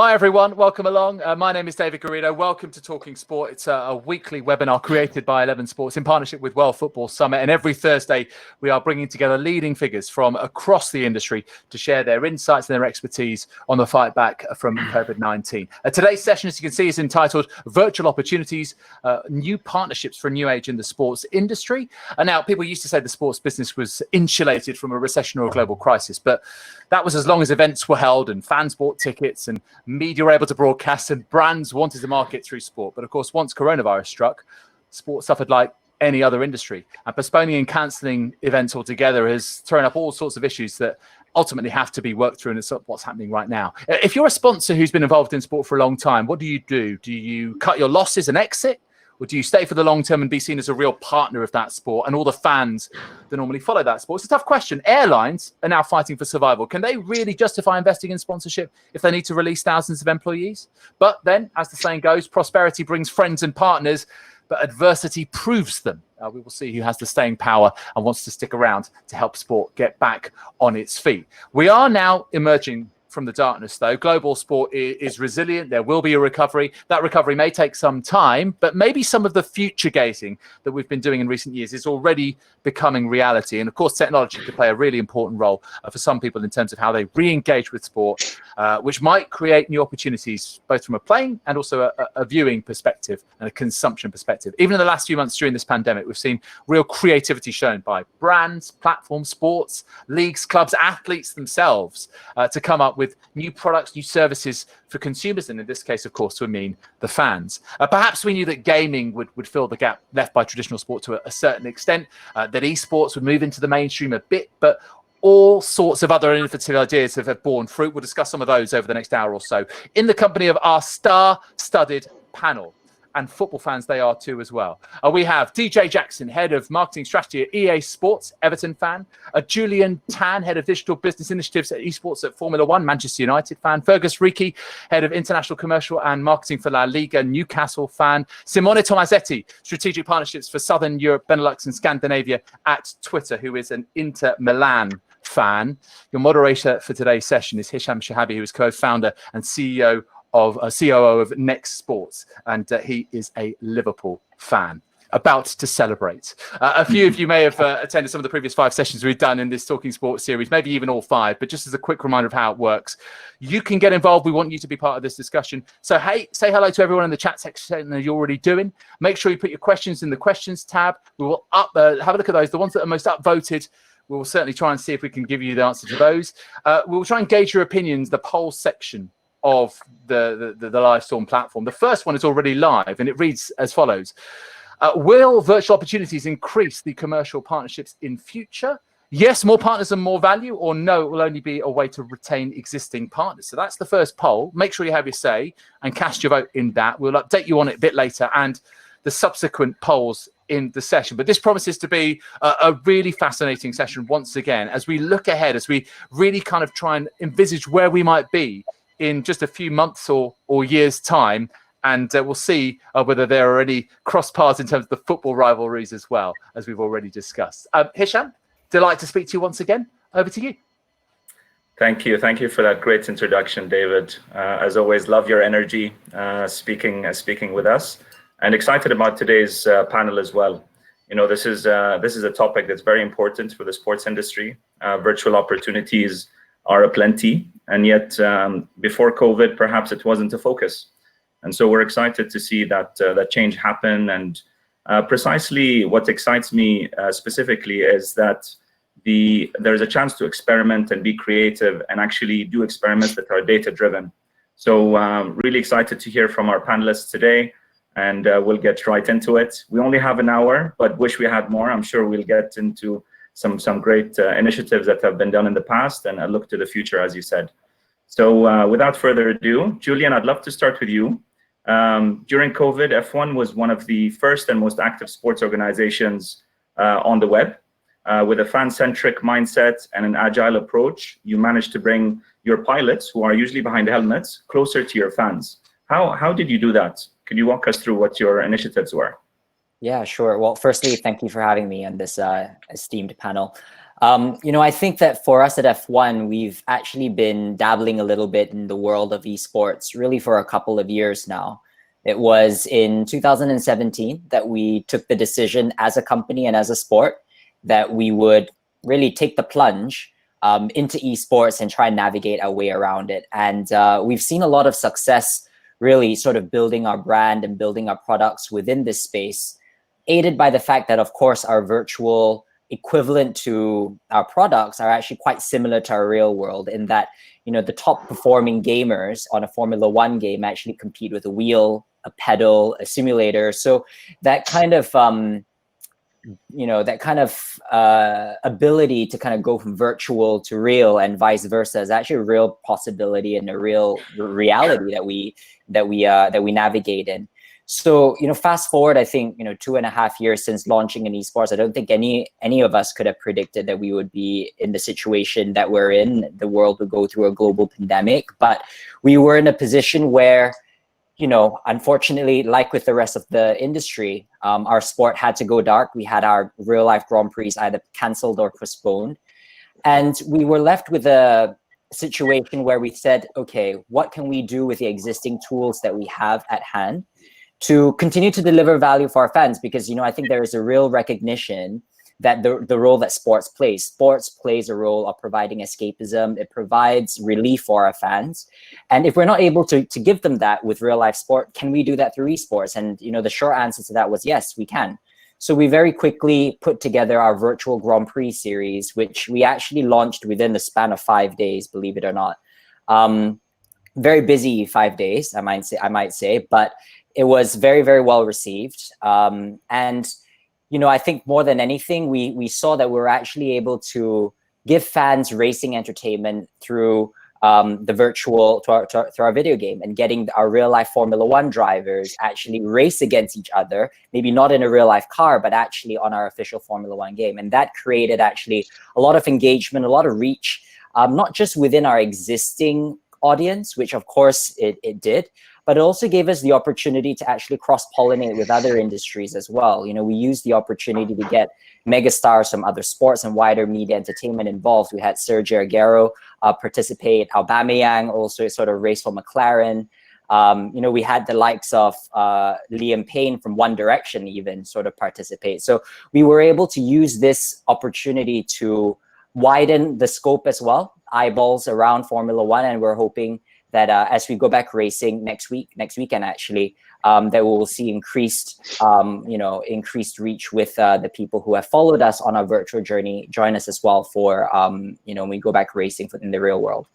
Hi everyone, welcome along. My name is David Garrido. Welcome to Talking Sport. It's a weekly webinar created by 11 Sports in partnership with World Football Summit. And every Thursday, we are bringing together leading figures from across the industry to share their insights and their expertise on the fight back from COVID-19. Today's session, as you can see, is entitled Virtual Opportunities, New Partnerships for a New Age in the Sports Industry. And now, people used to say the sports business was insulated from a recession or a global crisis, but that was as long as events were held and fans bought tickets and media were able to broadcast and brands wanted to market through sport. But of course, once coronavirus struck, sport suffered like any other industry. And postponing and cancelling events altogether has thrown up all sorts of issues that ultimately have to be worked through, and it's what's happening right now. If you're a sponsor who's been involved in sport for a long time, what do you do? Do you cut your losses and exit? Or do you stay for the long term and be seen as a real partner of that sport and all the fans that normally follow that sport? It's a tough question. Airlines are now fighting for survival. Can they really justify investing in sponsorship if they need to release thousands of employees? But then, as the saying goes, prosperity brings friends and partners, but adversity proves them. We will see who has the staying power and wants to stick around to help sport get back on its feet. We are now emerging from the darkness, though. Global sport is resilient. There will be a recovery. That recovery may take some time, but maybe some of the future gazing that we've been doing in recent years is already becoming reality. And of course, technology could play a really important role for some people in terms of how they re-engage with sport, which might create new opportunities, both from a playing and also a viewing perspective and a consumption perspective. Even in the last few months during this pandemic, we've seen real creativity shown by brands, platforms, sports, leagues, clubs, athletes themselves to come up with new products, new services for consumers, and in this case, of course, to mean the fans. Perhaps we knew that gaming would fill the gap left by traditional sport to a certain extent, that esports would move into the mainstream a bit, but all sorts of other innovative ideas have borne fruit. We'll discuss some of those over the next hour or so in the company of our star-studded panel. And football fans they are too as well. We have DJ Jackson, Head of Marketing Strategy at EA Sports, Everton fan. Julian Tan, Head of Digital Business Initiatives at Esports at Formula One, Manchester United fan. Fergus Ricci, Head of International Commercial and Marketing for La Liga, Newcastle fan. Simone Tomasetti, Strategic Partnerships for Southern Europe, Benelux and Scandinavia at Twitter, who is an Inter Milan fan. Your moderator for today's session is Hisham Shahabi, who is co-founder and COO of Next Sports, and he is a Liverpool fan. About to celebrate. A few of you may have attended some of the previous 5 sessions we've done in this Talking Sports series, maybe even all 5, but just as a quick reminder of how it works, you can get involved. We want you to be part of this discussion. So, hey, say hello to everyone in the chat section that you're already doing. Make sure you put your questions in the questions tab. We will have a look at those. The ones that are most upvoted, we will certainly try and see if we can give you the answer to those. We will try and gauge your opinions, the poll section of the Livestorm platform. The first one is already live, and it reads as follows. Will virtual opportunities increase the commercial partnerships in future? Yes, more partners and more value, or no, it will only be a way to retain existing partners. So that's the first poll. Make sure you have your say and cast your vote in that. We'll update you on it a bit later and the subsequent polls in the session. But this promises to be a really fascinating session once again, as we look ahead, as we really kind of try and envisage where we might be in just a few months or years' time. And we'll see whether there are any cross paths in terms of the football rivalries as well, as we've already discussed. Hisham, delight to speak to you once again. Over to you. Thank you. Thank you for that great introduction, David. As always, love your energy speaking with us, and excited about today's panel as well. You know, this is a topic that's very important for the sports industry. Virtual opportunities are aplenty, and yet before COVID, perhaps it wasn't a focus. And so we're excited to see that change happen. And precisely what excites me specifically is that there's a chance to experiment and be creative and actually do experiments that are data-driven. So really excited to hear from our panelists today, and we'll get right into it. We only have an hour, but wish we had more. I'm sure we'll get into some great initiatives that have been done in the past and a look to the future, as you said. So without further ado, Julian, I'd love to start with you. During COVID, F1 was one of the first and most active sports organizations on the web. With a fan-centric mindset and an agile approach, you managed to bring your pilots, who are usually behind the helmets, closer to your fans. How did you do that? Could you walk us through what your initiatives were? Yeah, sure. Well, firstly, thank you for having me on this esteemed panel. I think that for us at F1, we've actually been dabbling a little bit in the world of esports really for a couple of years now. It was in 2017 that we took the decision as a company and as a sport that we would really take the plunge into esports and try and navigate our way around it. And we've seen a lot of success really sort of building our brand and building our products within this space, aided by the fact that, of course, our virtual equivalent to our products are actually quite similar to our real world in that, the top performing gamers on a Formula One game actually compete with a wheel, a pedal, a simulator. So that kind of, ability to kind of go from virtual to real and vice versa is actually a real possibility and a real reality that we navigate in. So, fast forward, I think, 2.5 years since launching in esports, I don't think any of us could have predicted that we would be in the situation that we're in. The world would go through a global pandemic, but we were in a position where, unfortunately, like with the rest of the industry, our sport had to go dark. We had our real life Grand Prix either canceled or postponed. And we were left with a situation where we said, okay, what can we do with the existing tools that we have at hand to continue to deliver value for our fans? Because, I think there is a real recognition that the role that sports plays a role of providing escapism. It provides relief for our fans. And if we're not able to give them that with real life sport, can we do that through esports? And, the short answer to that was yes, we can. So we very quickly put together our virtual Grand Prix series, which we actually launched within the span of 5 days, believe it or not. Very busy 5 days, I might say, but it was very, very well received. And, I think more than anything, we saw that we were actually able to give fans racing entertainment through the virtual, through our video game, and getting our real life Formula One drivers actually race against each other, maybe not in a real life car, but actually on our official Formula One game. And that created actually a lot of engagement, a lot of reach, not just within our existing audience, which of course it did, but it also gave us the opportunity to actually cross-pollinate with other industries as well. We used the opportunity to get megastars from other sports and wider media entertainment involved. We had Sergio Aguero participate, Aubameyang also sort of race for McLaren. We had the likes of Liam Payne from One Direction even sort of participate. So we were able to use this opportunity to widen the scope as well, eyeballs around Formula One, and we're hoping that as we go back racing next weekend actually, that we will see increased reach with the people who have followed us on our virtual journey, join us as well for, when we go back racing in the real world.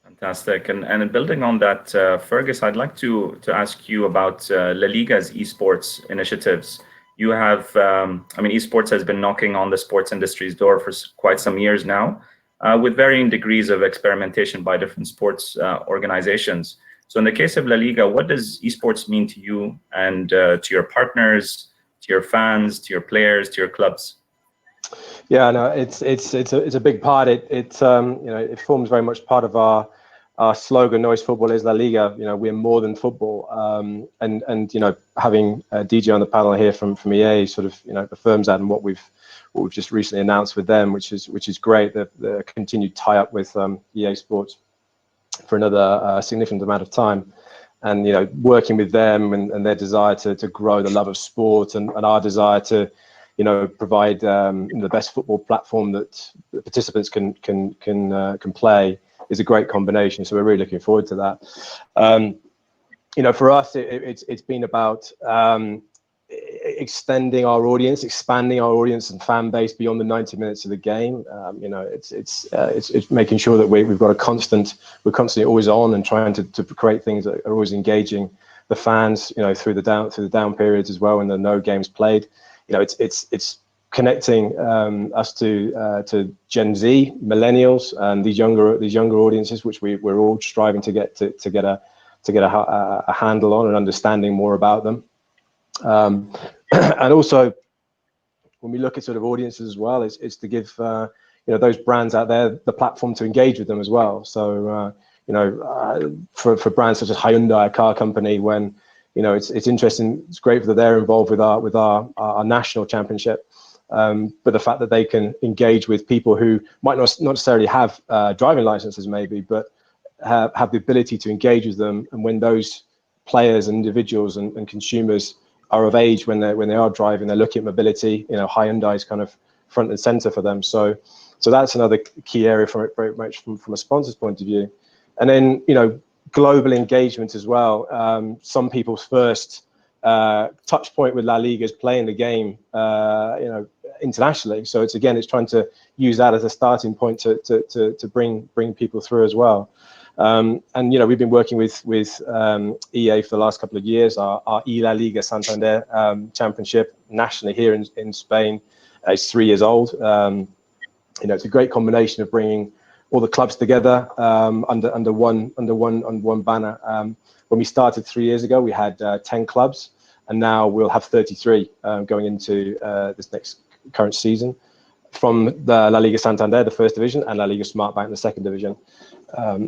Fantastic. And building on that, Fergus, I'd like to ask you about La Liga's esports initiatives. You have, esports has been knocking on the sports industry's door for quite some years now, with varying degrees of experimentation by different sports organizations. So in the case of La Liga, what does esports mean to you and to your partners, to your fans, to your players, to your clubs? Yeah, no, it's a big part. It forms very much part of our slogan. Noise football is La Liga. We're more than football. And having DJ on the panel here from EA sort of affirms that, and what we've just recently announced with them, which is great. The continued tie up with EA Sports for another significant amount of time, and working with them and their desire to grow the love of sport, and our desire to provide the best football platform that the participants can play is a great combination. So we're really looking forward to that. For us, it's been about extending our audience, expanding our audience and fan base beyond the 90 minutes of the game. It's making sure that we're constantly always on and trying to create things that are always engaging the fans, through the down periods as well, when there are no games played. It's connecting us to Gen Z, millennials, and these younger audiences, which we're all striving to get a handle on and understanding more about them. And also, when we look at sort of audiences as well, it's to give those brands out there the platform to engage with them as well. So for brands such as Hyundai, a car company, when it's interesting, it's great that they're involved with our national championship. but the fact that they can engage with people who might not necessarily have driving licenses, maybe, but have the ability to engage with them, and when those players and individuals and consumers are of age, when they are driving, they're looking at mobility. Hyundai is kind of front and center for them. So that's another key area from it, very much from a sponsor's point of view. And then global engagement as well. Some people's first touch point with La Liga is playing the game, internationally. So it's trying to use that as a starting point to bring people through as well. And we've been working with EA for the last couple of years. Our E La Liga Santander championship nationally here in Spain is 3 years old. It's a great combination of bringing all the clubs together under one banner. When we started 3 years ago, we had 10 clubs, and now we'll have 33 going into this next current season, from the La Liga Santander, the first division, and La Liga Smartbank, the second division.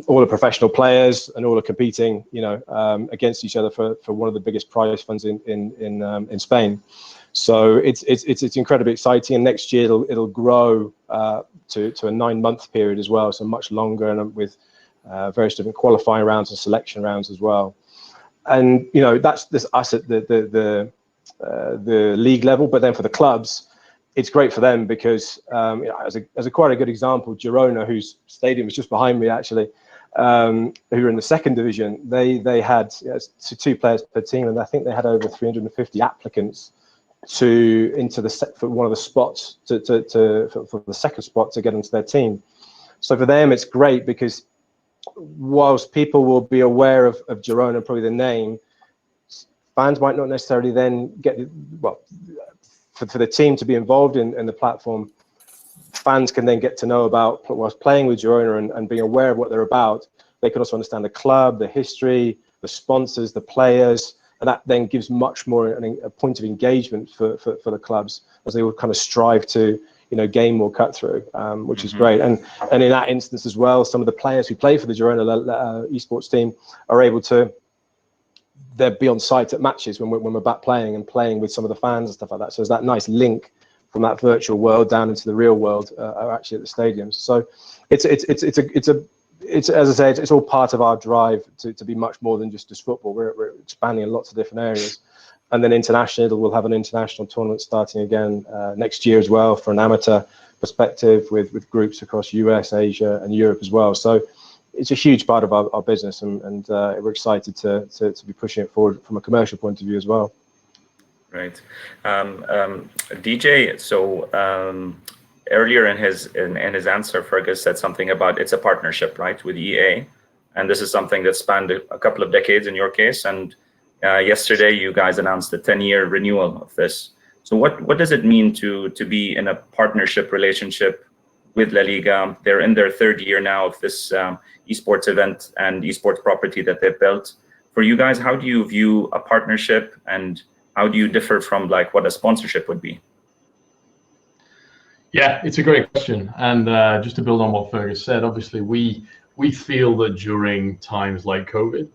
All the professional players and all are competing, against each other for one of the biggest prize funds in Spain. So it's incredibly exciting, and next year it'll grow to a 9-month period as well, so much longer, and with various different qualifying rounds and selection rounds as well. And that's us at the league level, but then for the clubs, it's great for them because as a quite a good example, Girona, whose stadium is just behind me actually, who are in the second division, they had 2 players per team, and I think they had over 350 applicants for one of the spots for the second spot to get into their team. So for them, it's great because whilst people will be aware of Girona, probably the name, fans might not necessarily then get for the team to be involved in the platform. Fans can then get to know about, whilst playing with Girona and being aware of what they're about, they can also understand the club, the history, the sponsors, the players, and that then gives much more a point of engagement for the clubs as they will kind of strive to gain more cut through, which is great. And in that instance as well, some of the players who play for the Girona esports team are able to be on site at matches when we're back playing with some of the fans and stuff like that. So there's that nice link from that virtual world down into the real world, are actually at the stadiums. So it's as I said, it's all part of our drive to be much more than just football. We're expanding in lots of different areas. And then internationally, we'll have an international tournament starting again next year as well, for an amateur perspective, with groups across US, Asia, and Europe as well. So it's a huge part of our business, and we're excited to be pushing it forward from a commercial point of view as well. Right. DJ, so earlier in his answer, Fergus said something about it's a partnership, right, with EA, and this is something that spanned a couple of decades in your case, and yesterday you guys announced the 10-year renewal of this. So what does it mean to be in a partnership relationship with La Liga? They're in their 3rd year now of this esports event and esports property that they've built. For you guys, how do you view a partnership, and how do you differ from what a sponsorship would be? Yeah, it's a great question. And just to build on what Fergus said, obviously we feel that during times like COVID,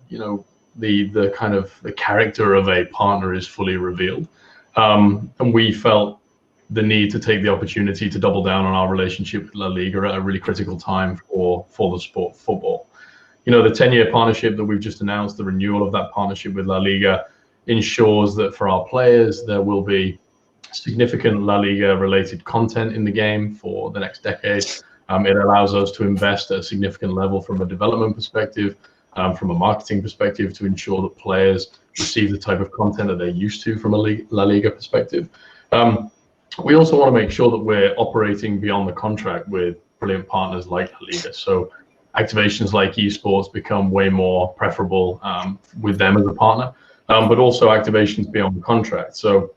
the kind of the character of a partner is fully revealed. And we felt the need to take the opportunity to double down on our relationship with La Liga at a really critical time for the sport football. The 10-year partnership that we've just announced, the renewal of that partnership with La Liga, ensures that for our players, there will be significant La Liga related content in the game for the next decade. It allows us to invest at a significant level from a development perspective, from a marketing perspective, to ensure that players receive the type of content that they're used to from a La Liga perspective. We also want to make sure that we're operating beyond the contract with brilliant partners like La Liga. So activations like esports become way more preferable with them as a partner, but also activations beyond the contract. So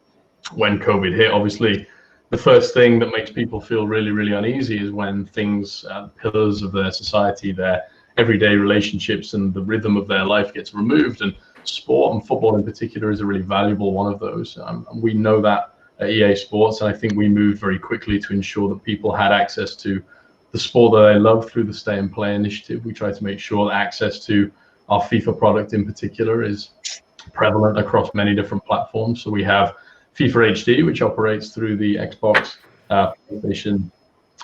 when COVID hit, obviously, the first thing that makes people feel really, really uneasy is when things, pillars of their society, their everyday relationships and the rhythm of their life gets removed. And sport, and football in particular, is a really valuable one of those. And we know that at EA Sports, and I think we moved very quickly to ensure that people had access to the sport that they love through the Stay and Play initiative. We try to make sure that access to our FIFA product in particular is prevalent across many different platforms. So we have FIFA HD, which operates through the Xbox, PlayStation,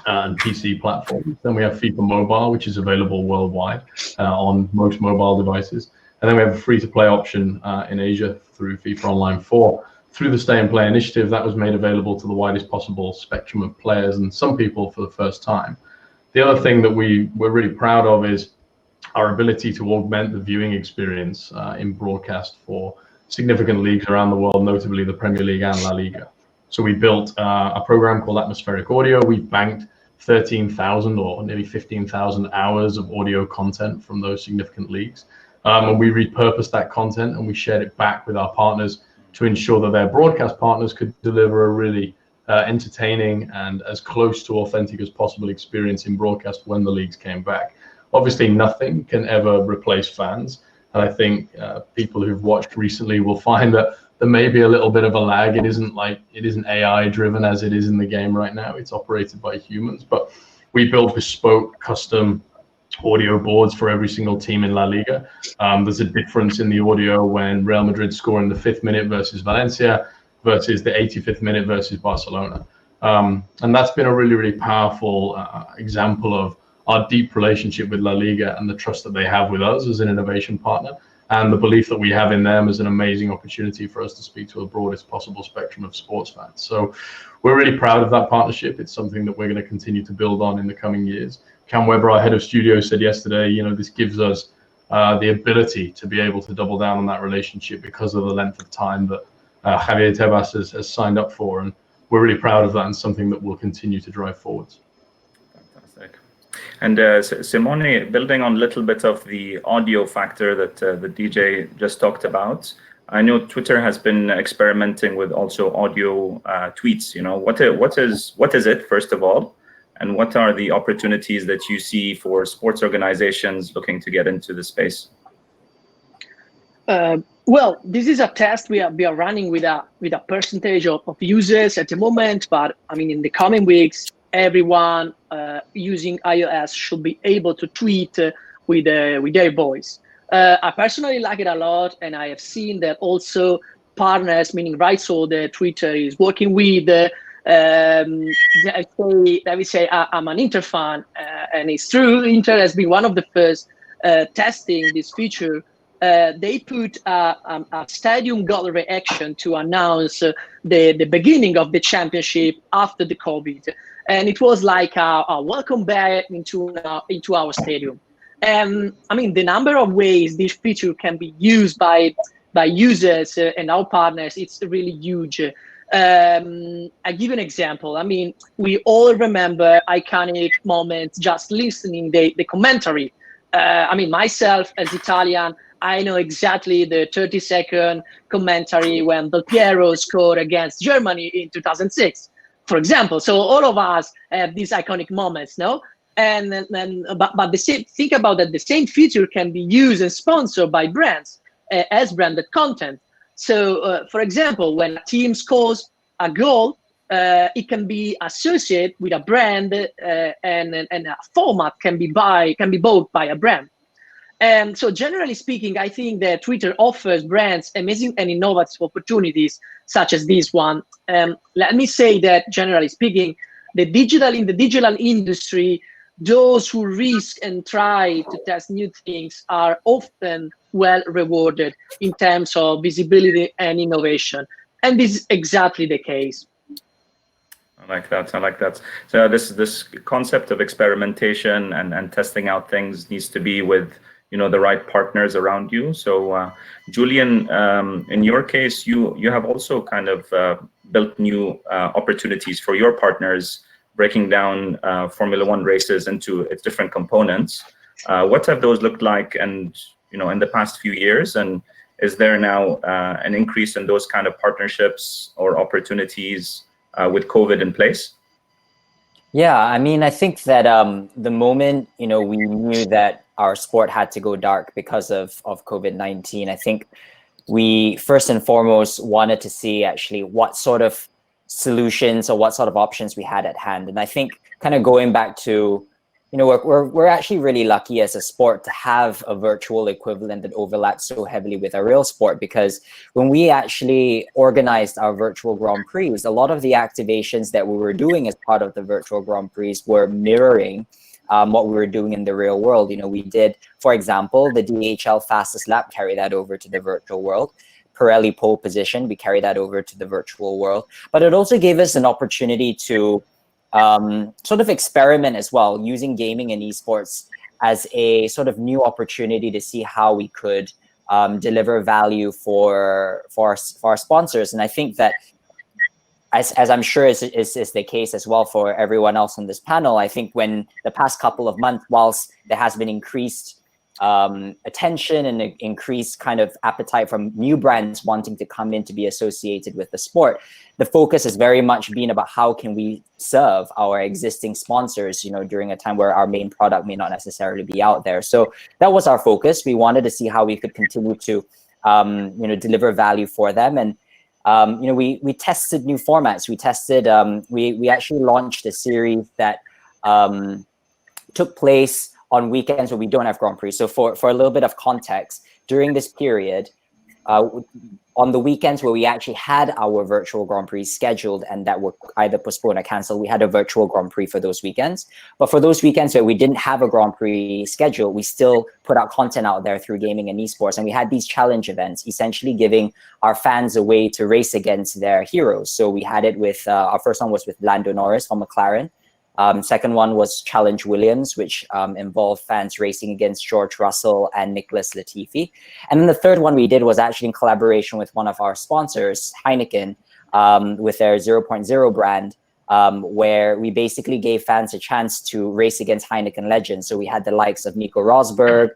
and PC platforms. Then we have FIFA Mobile, which is available worldwide on most mobile devices. And then we have a free-to-play option in Asia through FIFA Online 4. Through the Stay and Play initiative, that was made available to the widest possible spectrum of players and some people for the first time. The other thing that we're really proud of is our ability to augment the viewing experience in broadcast for significant leagues around the world, notably the Premier League and La Liga. So we built a program called Atmospheric Audio. We banked 13,000 or nearly 15,000 hours of audio content from those significant leagues. And we repurposed that content and we shared it back with our partners to ensure that their broadcast partners could deliver a really entertaining and as close to authentic as possible experience in broadcast when the leagues came back. Obviously, nothing can ever replace fans. And I think people who've watched recently will find that there may be a little bit of a lag. It isn't AI driven as it is in the game right now. It's operated by humans, but we build bespoke custom audio boards for every single team in La Liga. There's a difference in the audio when Real Madrid score in the 5th minute versus Valencia versus the 85th minute versus Barcelona. And that's been a really, really powerful example of our deep relationship with La Liga and the trust that they have with us as an innovation partner, and the belief that we have in them as an amazing opportunity for us to speak to a broadest possible spectrum of sports fans. So we're really proud of that partnership. It's something that we're going to continue to build on in the coming years. Cam Weber, our head of studio, said yesterday, this gives us the ability to be able to double down on that relationship because of the length of time that Javier Tebas has signed up for. And we're really proud of that and something that we'll continue to drive forwards. Fantastic. And Simone, building on a little bit of the audio factor that the DJ just talked about, I know Twitter has been experimenting with also audio tweets. What is it, first of all? And what are the opportunities that you see for sports organizations looking to get into the space? Well, this is a test we are running with a percentage of users at the moment, but I mean, in the coming weeks, everyone using iOS should be able to tweet with their voice. I personally like it a lot, and I have seen that also partners, meaning rights holder, Twitter is working with. I would say I'm an Inter fan, and it's true. Inter has been one of the first testing this feature. They put a stadium goal reaction to announce the beginning of the championship after the COVID, and it was like a welcome back into our stadium. I mean, the number of ways this feature can be used by users and our partners, it's really huge. I give an example. I mean, we all remember iconic moments just listening the commentary. I mean, myself as Italian, I know exactly the 30-second commentary when Del Piero scored against Germany in 2006, for example. So all of us have these iconic moments, no? But think about that. The same feature can be used and sponsored by brands as branded content. So, for example, when a team scores a goal, it can be associated with a brand, and a format can be bought by a brand. And so, generally speaking, I think that Twitter offers brands amazing and innovative opportunities, such as this one. Let me say that, generally speaking, in the digital industry, those who risk and try to test new things are often well rewarded in terms of visibility and innovation. And this is exactly the case. I like that. So this concept of experimentation and testing out things needs to be with the right partners around you. So Julian, in your case, you have also kind of built new opportunities for your partners, breaking down Formula One races into its different components. What have those looked like, and in the past few years? And is there now an increase in those kind of partnerships or opportunities with COVID in place? Yeah, I mean, I think that the moment we knew that our sport had to go dark because of COVID-19, I think we first and foremost wanted to see actually what sort of solutions or what sort of options we had at hand. And I think kind of going back to we're actually really lucky as a sport to have a virtual equivalent that overlaps so heavily with our real sport, because when we actually organized our virtual Grand Prix, a lot of the activations that we were doing as part of the virtual Grand Prix were mirroring what we were doing in the real world. We did, for example, the DHL fastest lap, carry that over to the virtual world. Pirelli pole position, we carry that over to the virtual world. But it also gave us an opportunity to sort of experiment as well, using gaming and esports as a sort of new opportunity to see how we could deliver value for our sponsors. And I think that, as I'm sure is the case as well for everyone else on this panel, I think when the past couple of months, whilst there has been increased attention and increased kind of appetite from new brands wanting to come in to be associated with the sport, the focus has very much been about how can we serve our existing sponsors, during a time where our main product may not necessarily be out there. So that was our focus. We wanted to see how we could continue to, deliver value for them. And, we tested new formats. We tested, we actually launched a series that took place on weekends where we don't have Grand Prix. So for a little bit of context, during this period, on the weekends where we actually had our virtual Grand Prix scheduled and that were either postponed or canceled, we had a virtual Grand Prix for those weekends. But for those weekends where we didn't have a Grand Prix schedule, we still put out content out there through gaming and esports. And we had these challenge events, essentially giving our fans a way to race against their heroes. So we had it with, our first one was with Lando Norris from McLaren. Second one was Challenge Williams, which involved fans racing against George Russell and Nicholas Latifi. And then the third one we did was actually in collaboration with one of our sponsors, Heineken, with their 0.0 brand, where we basically gave fans a chance to race against Heineken legends. So we had the likes of Nico Rosberg,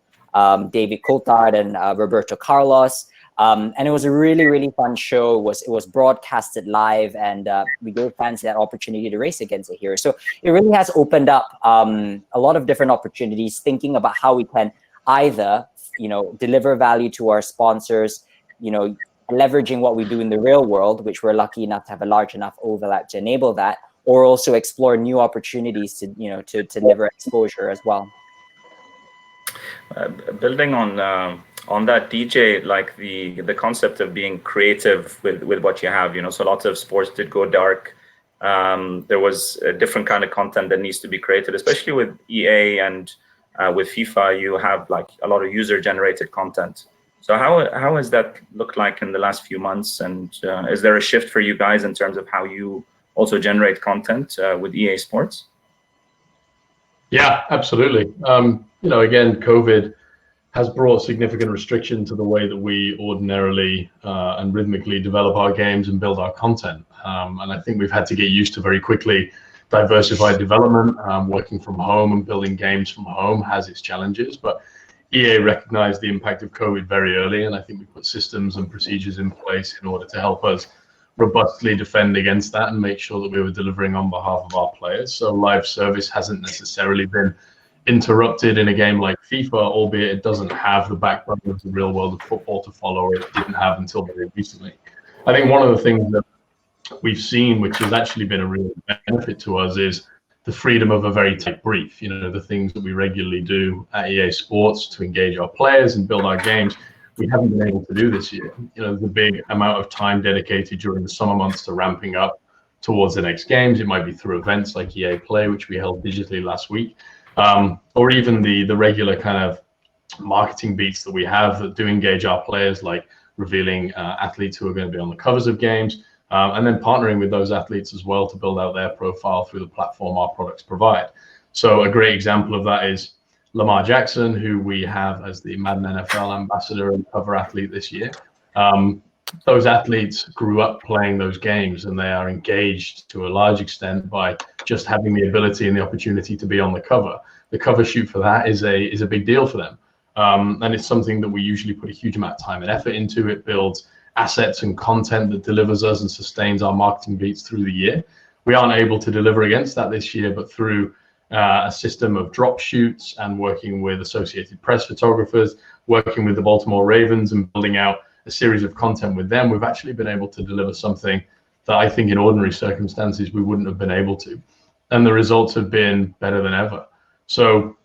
David Coulthard, and Roberto Carlos. And it was a really, really fun show. It was broadcasted live, and we gave fans that opportunity to race against a hero. So it really has opened up a lot of different opportunities, thinking about how we can either, deliver value to our sponsors, leveraging what we do in the real world, which we're lucky enough to have a large enough overlap to enable that, or also explore new opportunities to, to deliver exposure as well. Building on that, DJ, like the concept of being creative with what you have, so lots of sports did go dark. There was a different kind of content that needs to be created, especially with EA and with FIFA. You have like a lot of user-generated content. So how has that looked like in the last few months? And is there a shift for you guys in terms of how you also generate content with EA Sports? Yeah, absolutely. Again, COVID has brought significant restriction to the way that we ordinarily and rhythmically develop our games and build our content. And I think we've had to get used to very quickly diversified development. Working from home and building games from home has its challenges, but EA recognized the impact of COVID very early, and I think we put systems and procedures in place in order to help us robustly defend against that and make sure that we were delivering on behalf of our players. So live service hasn't necessarily been interrupted in a game like FIFA, albeit it doesn't have the backbone of the real world of football to follow, or it didn't have until very recently. I think one of the things that we've seen, which has actually been a real benefit to us, is the freedom of a very tight brief. The things that we regularly do at EA Sports to engage our players and build our games, we haven't been able to do this year. The big amount of time dedicated during the summer months to ramping up towards the next games. It might be through events like EA Play, which we held digitally last week, or even the regular kind of marketing beats that we have that do engage our players, like revealing athletes who are going to be on the covers of games, and then partnering with those athletes as well to build out their profile through the platform our products provide. So a great example of that is Lamar Jackson, who we have as the Madden NFL ambassador and cover athlete this year. Those athletes grew up playing those games, and they are engaged to a large extent by just having the ability and the opportunity to be on the cover. The cover shoot for that is a big deal for them. And it's something that we usually put a huge amount of time and effort into. It builds assets and content that delivers us and sustains our marketing beats through the year. We aren't able to deliver against that this year, but through a system of drop shoots and working with Associated Press photographers, working with the Baltimore Ravens and building out a series of content with them, we've actually been able to deliver something that I think in ordinary circumstances we wouldn't have been able to. And the results have been better than ever. So,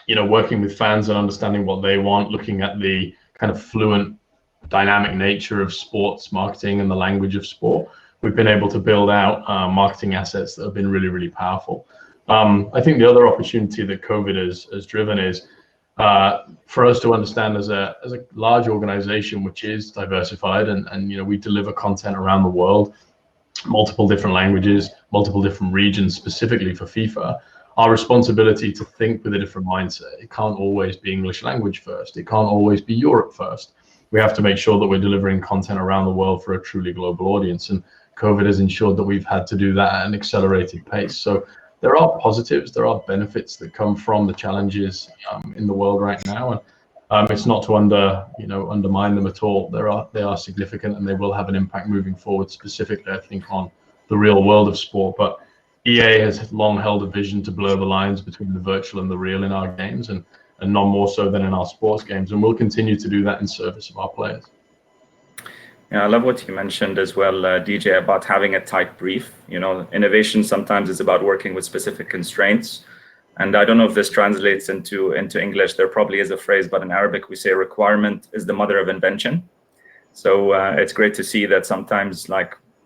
working with fans and understanding what they want, looking at the kind of fluent, dynamic nature of sports marketing and the language of sport, we've been able to build out marketing assets that have been really, really powerful. I think the other opportunity that COVID has driven is for us to understand as a large organization, which is diversified, and we deliver content around the world, multiple different languages, multiple different regions, specifically for FIFA. Our responsibility to think with a different mindset. It can't always be English language first. It can't always be Europe first. We have to make sure that we're delivering content around the world for a truly global audience. And COVID has ensured that we've had to do that at an accelerated pace. So there are positives, there are benefits that come from the challenges in the world right now. And it's not to undermine them at all. They are significant, and they will have an impact moving forward, specifically, I think, on the real world of sport. But EA has long held a vision to blur the lines between the virtual and the real in our games, and none more so than in our sports games. And we'll continue to do that in service of our players. Yeah, I love what you mentioned as well, DJ, about having a tight brief. Innovation sometimes is about working with specific constraints. And I don't know if this translates into English. There probably is a phrase, but in Arabic we say requirement is the mother of invention. So it's great to see that sometimes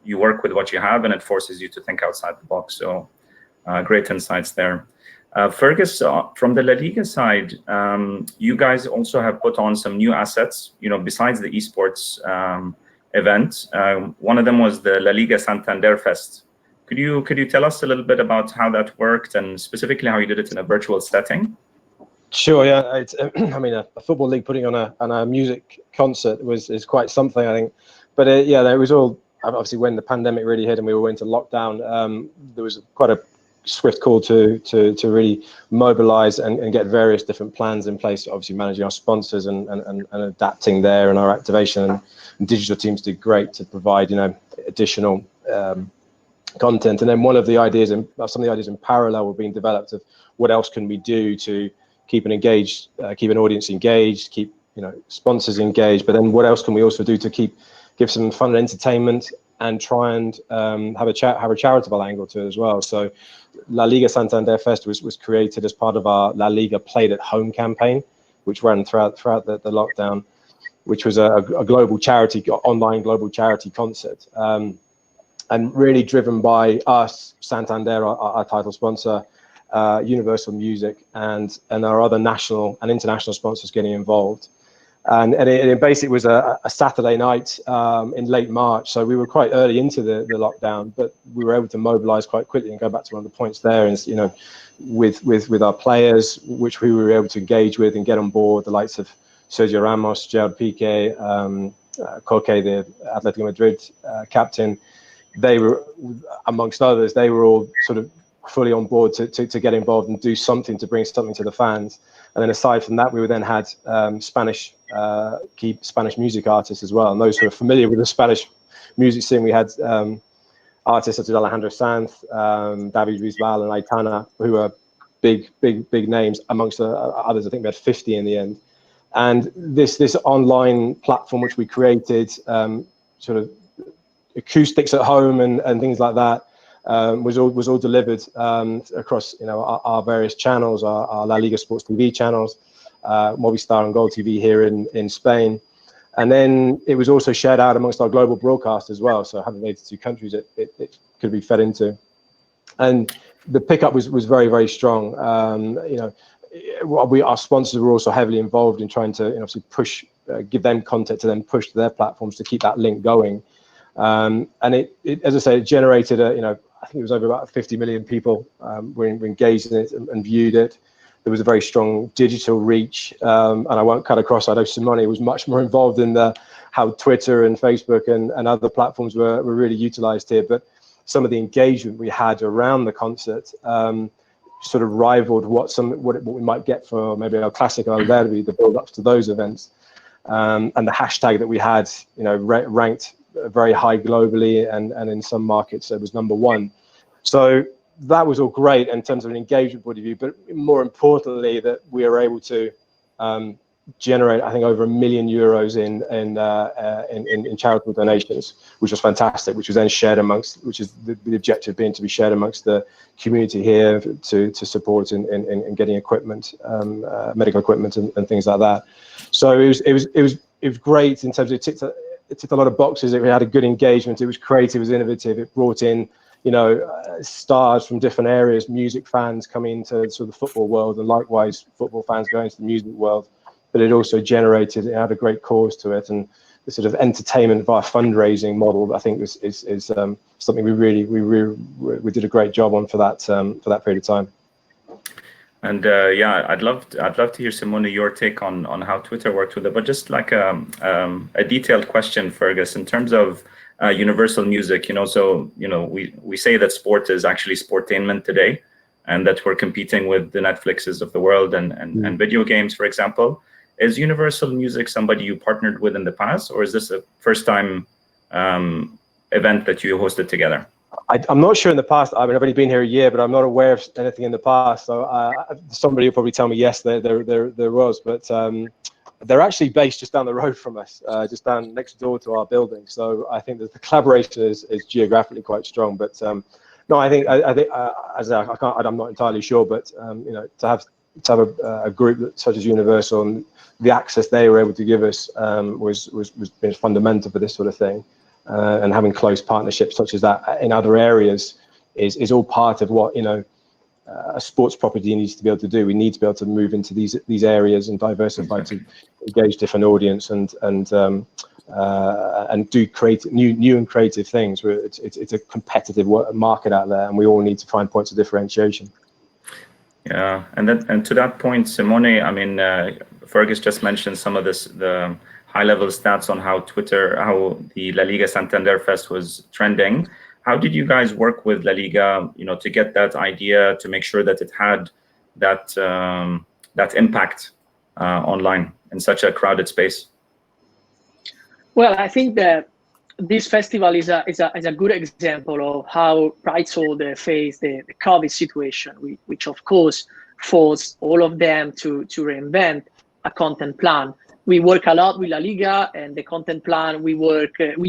you work with what you have and it forces you to think outside the box. So great insights there. Fergus, from the La Liga side, you guys also have put on some new assets, besides the esports event. One of them was the La Liga Santander Fest. Could you tell us a little bit about how that worked, and specifically how you did it in a virtual setting? Sure. Yeah. It's, a football league putting on a music concert is quite something, I think. But it was all obviously when the pandemic really hit and we were into lockdown. There was quite a swift call to really mobilize and get various different plans in place. Obviously, managing our sponsors and adapting there, and our activation and digital teams did great to provide additional content. And then one of the ideas, and some of the ideas in parallel were being developed of what else can we do to keep an audience engaged, keep sponsors engaged, but then what else can we also do to give some fun and entertainment, and try and have a charitable angle to it as well. So La Liga Santander Fest was created as part of our La Liga Played at Home campaign, which ran throughout the lockdown, which was a global charity, online global charity concert. And really driven by us, Santander, our title sponsor, Universal Music, and our other national and international sponsors getting involved. And it basically was a Saturday night in late March. So we were quite early into the lockdown, but we were able to mobilize quite quickly, and go back to one of the points there, and with our players, which we were able to engage with and get on board, the likes of Sergio Ramos, Gerard Piqué, Koke, the Atletico Madrid captain. They were, amongst others, they were all sort of fully on board to get involved and do something to bring something to the fans. And then aside from that, we then had Spanish music artists as well. And those who are familiar with the Spanish music scene, we had artists such as Alejandro Sanz, David Bisbal, and Aitana, who are big names amongst others. I think we had 50 in the end. And this online platform which we created, sort of acoustics at home and things like that, was all delivered across our various channels, our La Liga Sports TV channels, Movistar and Gold TV here in Spain, and then it was also shared out amongst our global broadcast as well. So 182 countries it could be fed into, and the pickup was very, very strong. Our sponsors were also heavily involved in trying to obviously push, give them content to then push to their platforms to keep that link going. And it as I say, it generated I think it was over about 50 million people were engaged in it and viewed it. There was a very strong digital reach, and I won't cut across. I know Simone was much more involved in how Twitter and Facebook and other platforms were really utilized here. But some of the engagement we had around the concert sort of rivaled what we might get for maybe our classic El Derby, the build-ups to those events, and the hashtag that we had, ranked very high globally, and in some markets it was #1. So that was all great in terms of an engagement point of view, but more importantly, that we are able to generate, I think, over €1 million in charitable donations, which was fantastic. Which was then shared amongst, which is the objective being to be shared amongst the community here to support in getting equipment, medical equipment, and things like that. So it was great in terms of it ticked a lot of boxes. It had a good engagement. It was creative. It was innovative. It brought in, stars from different areas, music fans coming into sort of the football world, and likewise football fans going to the music world. But it also generated, it had a great cause to it, and the sort of entertainment via fundraising model, I think, is something we did a great job on for that period of time. And I'd love to hear, Simone, your take on how Twitter worked with it. But just like a detailed question, Fergus, in terms of universal music, we say that sport is actually sportainment today, and that we're competing with the Netflixes of the world and video games, for example. Is universal music somebody you partnered with in the past, or is this a first-time event that you hosted together? I'm not sure in the past. I mean, I've only been here a year, but I'm not aware of anything in the past. So somebody will probably tell me yes, there was, but they're actually based just down the road from us, just down next door to our building. So I think that the collaboration is geographically quite strong. But no, I think I'm not entirely sure, but to have a group such as Universal and the access they were able to give us was fundamental for this sort of thing. And having close partnerships such as that in other areas is all part of what a sports property needs to be able to do. We need to be able to move into these areas and diversify to engage different audience and do new and creative things. It's a competitive market out there, and we all need to find points of differentiation. Yeah, and to that point, Simone, I mean, Fergus just mentioned some of the high-level stats on how the La Liga Santander Fest was trending. How did you guys work with La Liga, to get that idea, to make sure that it had that impact online in such a crowded space? Well, I think that this festival is a good example of how rights holder faced the COVID situation, which of course forced all of them to reinvent a content plan. We work a lot with La Liga, and the content plan we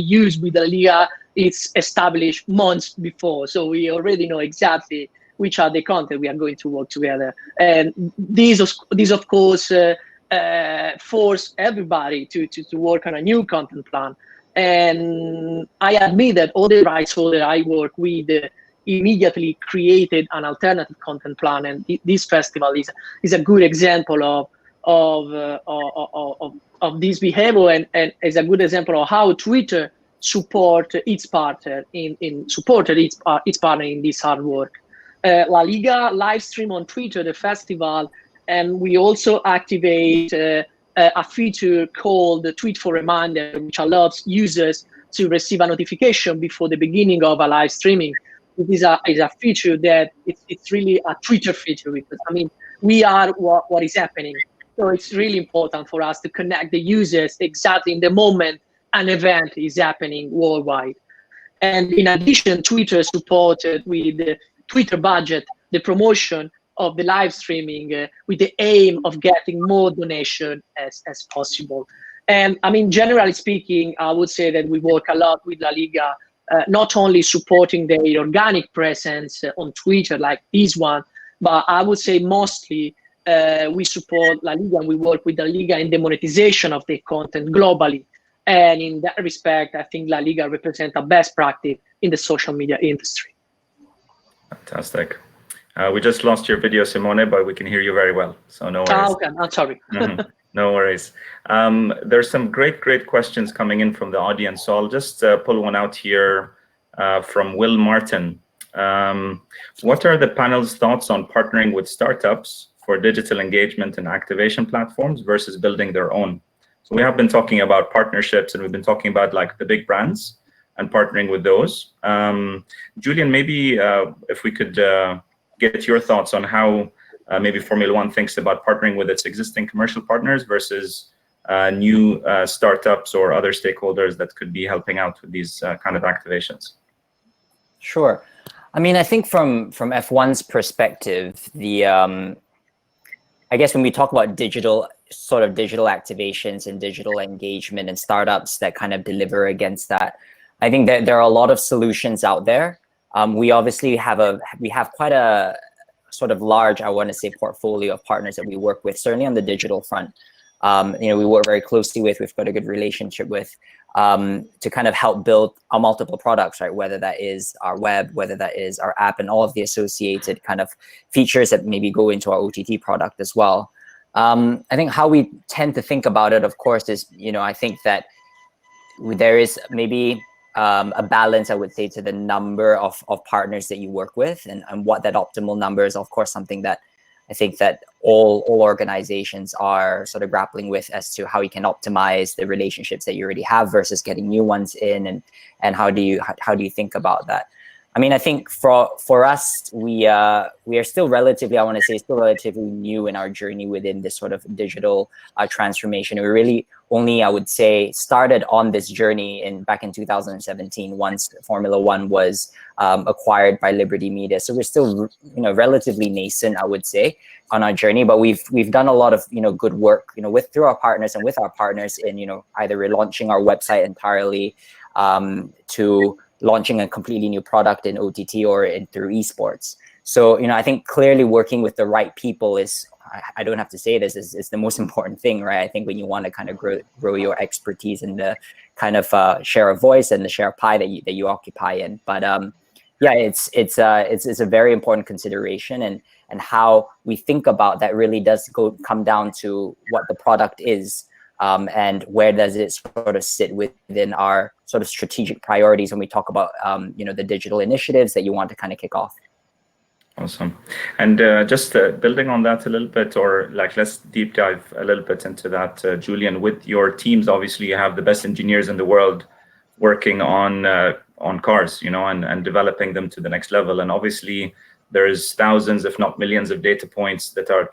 use with La Liga is established months before, so we already know exactly which are the content we are going to work together. And these of course force everybody to work on a new content plan. And I admit that all the rights holders I work with immediately created an alternative content plan, and this festival is a good example of this behavior, and is a good example of how Twitter supported its partner in this hard work. La Liga live stream on Twitter the festival, and we also activate a feature called the Tweet for Reminder, which allows users to receive a notification before the beginning of a live streaming. It is a feature that it's really a Twitter feature, because we are what is happening. So it's really important for us to connect the users exactly in the moment an event is happening worldwide. And in addition, Twitter supported with the Twitter budget the promotion of the live streaming with the aim of getting more donation as possible. And generally speaking, I would say that we work a lot with La Liga, not only supporting their organic presence on Twitter like this one, but I would say mostly we support La Liga, and we work with La Liga in the monetization of their content globally. And in that respect, I think La Liga represents a best practice in the social media industry. Fantastic. We just lost your video, Simone, but we can hear you very well, so no worries. Okay, I'm sorry. No worries. There's some great questions coming in from the audience, so I'll just pull one out here from Will Martin. What are the panel's thoughts on partnering with startups for digital engagement and activation platforms versus building their own? So we have been talking about partnerships, and we've been talking about like the big brands and partnering with those. Julian, maybe if we could get your thoughts on how maybe Formula One thinks about partnering with its existing commercial partners versus new startups or other stakeholders that could be helping out with these kind of activations. Sure. I think from F1's perspective, I guess when we talk about digital activations and digital engagement and startups that kind of deliver against that, I think that there are a lot of solutions out there. We obviously have quite a sort of large, I want to say, portfolio of partners that we work with, certainly on the digital front. We work very closely with, we've got a good relationship with, to kind of help build our multiple products, right? Whether that is our web, whether that is our app, and all of the associated kind of features that maybe go into our OTT product as well. I think how we tend to think about it, of course, is, I think that there is maybe a balance, I would say, to the number of partners that you work with, and what that optimal number is, of course, something that I think that all organizations are sort of grappling with, as to how you can optimize the relationships that you already have versus getting new ones in, and how do you think about that? I mean, I think for us, we are still relatively, I want to say, still relatively new in our journey within this sort of digital transformation. We really only, I would say, started on this journey back in 2017, once Formula One was acquired by Liberty Media. So we're still, relatively nascent, I would say, on our journey. But we've done a lot of good work, through our partners and with our partners in either relaunching our website entirely, to launching a completely new product in OTT or through esports. So, I think clearly working with the right people is, I don't have to say this, is the most important thing, right? I think when you want to kind of grow your expertise in the kind of share of voice and the share of pie that you occupy in. But it's a very important consideration, and how we think about that really does come down to what the product is. And where does it sort of sit within our sort of strategic priorities when we talk about, the digital initiatives that you want to kind of kick off. Awesome. And just building on that a little bit, or let's deep dive a little bit into that, Julian. With your teams, obviously you have the best engineers in the world working on cars, and developing them to the next level. And obviously there's thousands, if not millions, of data points that are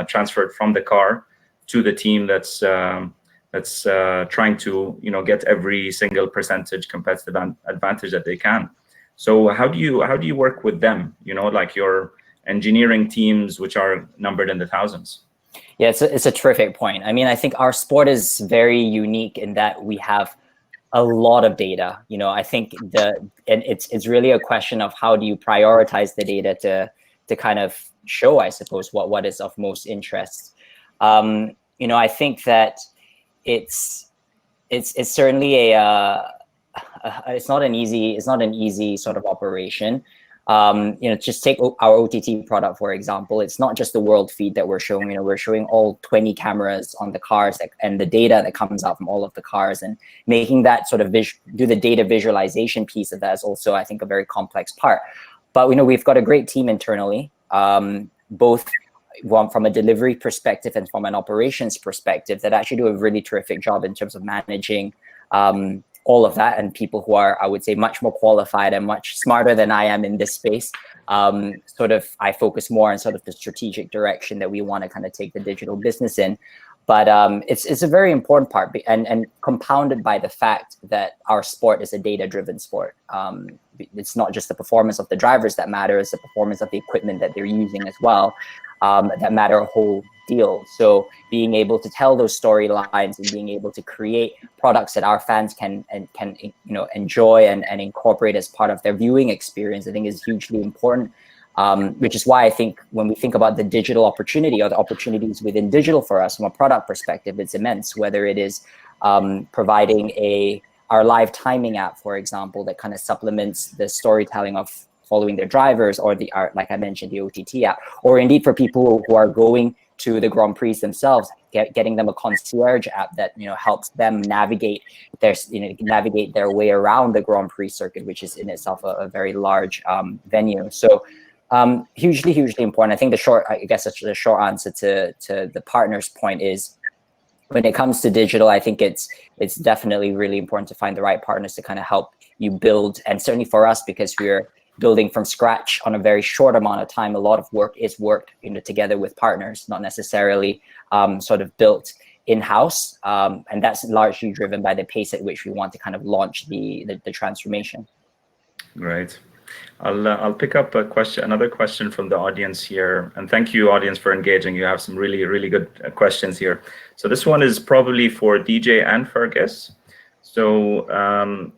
transferred from the car to the team that's trying to get every single percentage competitive advantage that they can. So how do you work with them? Like your engineering teams, which are numbered in the thousands. Yeah, it's a terrific point. I mean, I think our sport is very unique in that we have a lot of data. I think and it's really a question of how do you prioritize the data to kind of show, I suppose, what is of most interest. I think that it's certainly it's not an easy sort of operation. Just take our OTT product, for example. It's not just the world feed that we're showing. We're showing all 20 cameras on the cars, and the data that comes out from all of the cars, and making that sort of do the data visualization piece of that is also, I think, a very complex part. But we've got a great team internally, both from a delivery perspective and from an operations perspective, that actually do a really terrific job in terms of managing all of that, and people who are, I would say, much more qualified and much smarter than I am in this space. I focus more on sort of the strategic direction that we want to kind of take the digital business in. But it's a very important part, and compounded by the fact that our sport is a data-driven sport. It's not just the performance of the drivers that matter, it's the performance of the equipment that they're using as well, that matter a whole deal. So being able to tell those storylines and being able to create products that our fans can enjoy and incorporate as part of their viewing experience, I think is hugely important. Which is why I think when we think about the digital opportunity, or the opportunities within digital for us from a product perspective, it's immense. Whether it is providing our live timing app, for example, that kind of supplements the storytelling of following their drivers, or like I mentioned, the OTT app, or indeed for people who are going to the Grand Prix themselves, getting them a concierge app that helps them navigate their way around the Grand Prix circuit, which is in itself a very large venue. So hugely important. I think the short answer to the partner's point is, when it comes to digital, I think it's definitely really important to find the right partners to kind of help you build. And certainly for us, because we're building from scratch on a very short amount of time, a lot of work is worked together with partners, not necessarily sort of built in-house. And that's largely driven by the pace at which we want to kind of launch the transformation. Great. I'll pick up another question from the audience here, and thank you, audience, for engaging. You have some really good questions here. So this one is probably for DJ and Fergus. So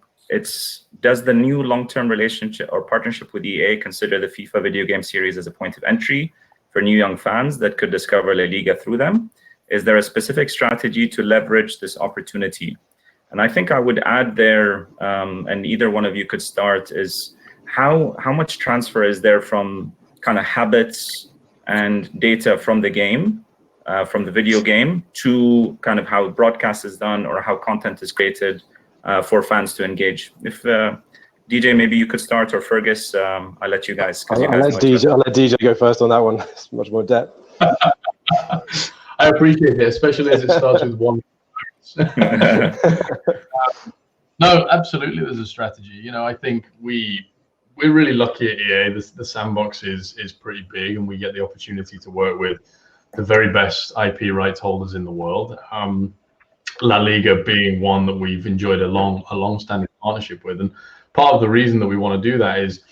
does the new long-term relationship or partnership with EA consider the FIFA video game series as a point of entry for new young fans that could discover La Liga through them? Is there a specific strategy to leverage this opportunity? And I think I would add there, and either one of you could start, is how much transfer is there from kind of habits and data from the game, from the video game, to kind of how broadcast is done or how content is created for fans to engage? If DJ, maybe you could start, or Fergus, I'll let you guys. I'll let DJ go first on that one. It's much more depth. I appreciate it, especially as it starts with one. No, absolutely, there's a strategy. You know, I think we're really lucky at EA. The sandbox is pretty big, and we get the opportunity to work with the very best IP rights holders in the world. La Liga being one that we've enjoyed a long-standing partnership with, and part of the reason that we want to do that is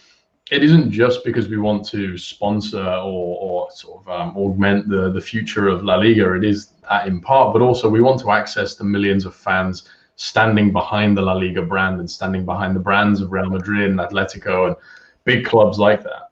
it isn't just because we want to sponsor or sort of augment the future of La Liga. It is that in part, but also we want to access the millions of fans standing behind the La Liga brand and standing behind the brands of Real Madrid and Atletico and big clubs like that.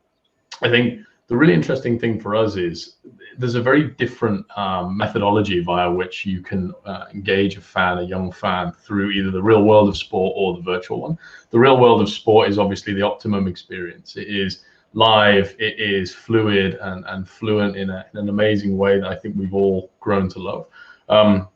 I think the really interesting thing for us is there's a very different methodology via which you can engage a young fan, through either the real world of sport or the virtual one. The real world of sport is obviously the optimum experience. It is live, it is fluid and fluent in an amazing way that I think we've all grown to love.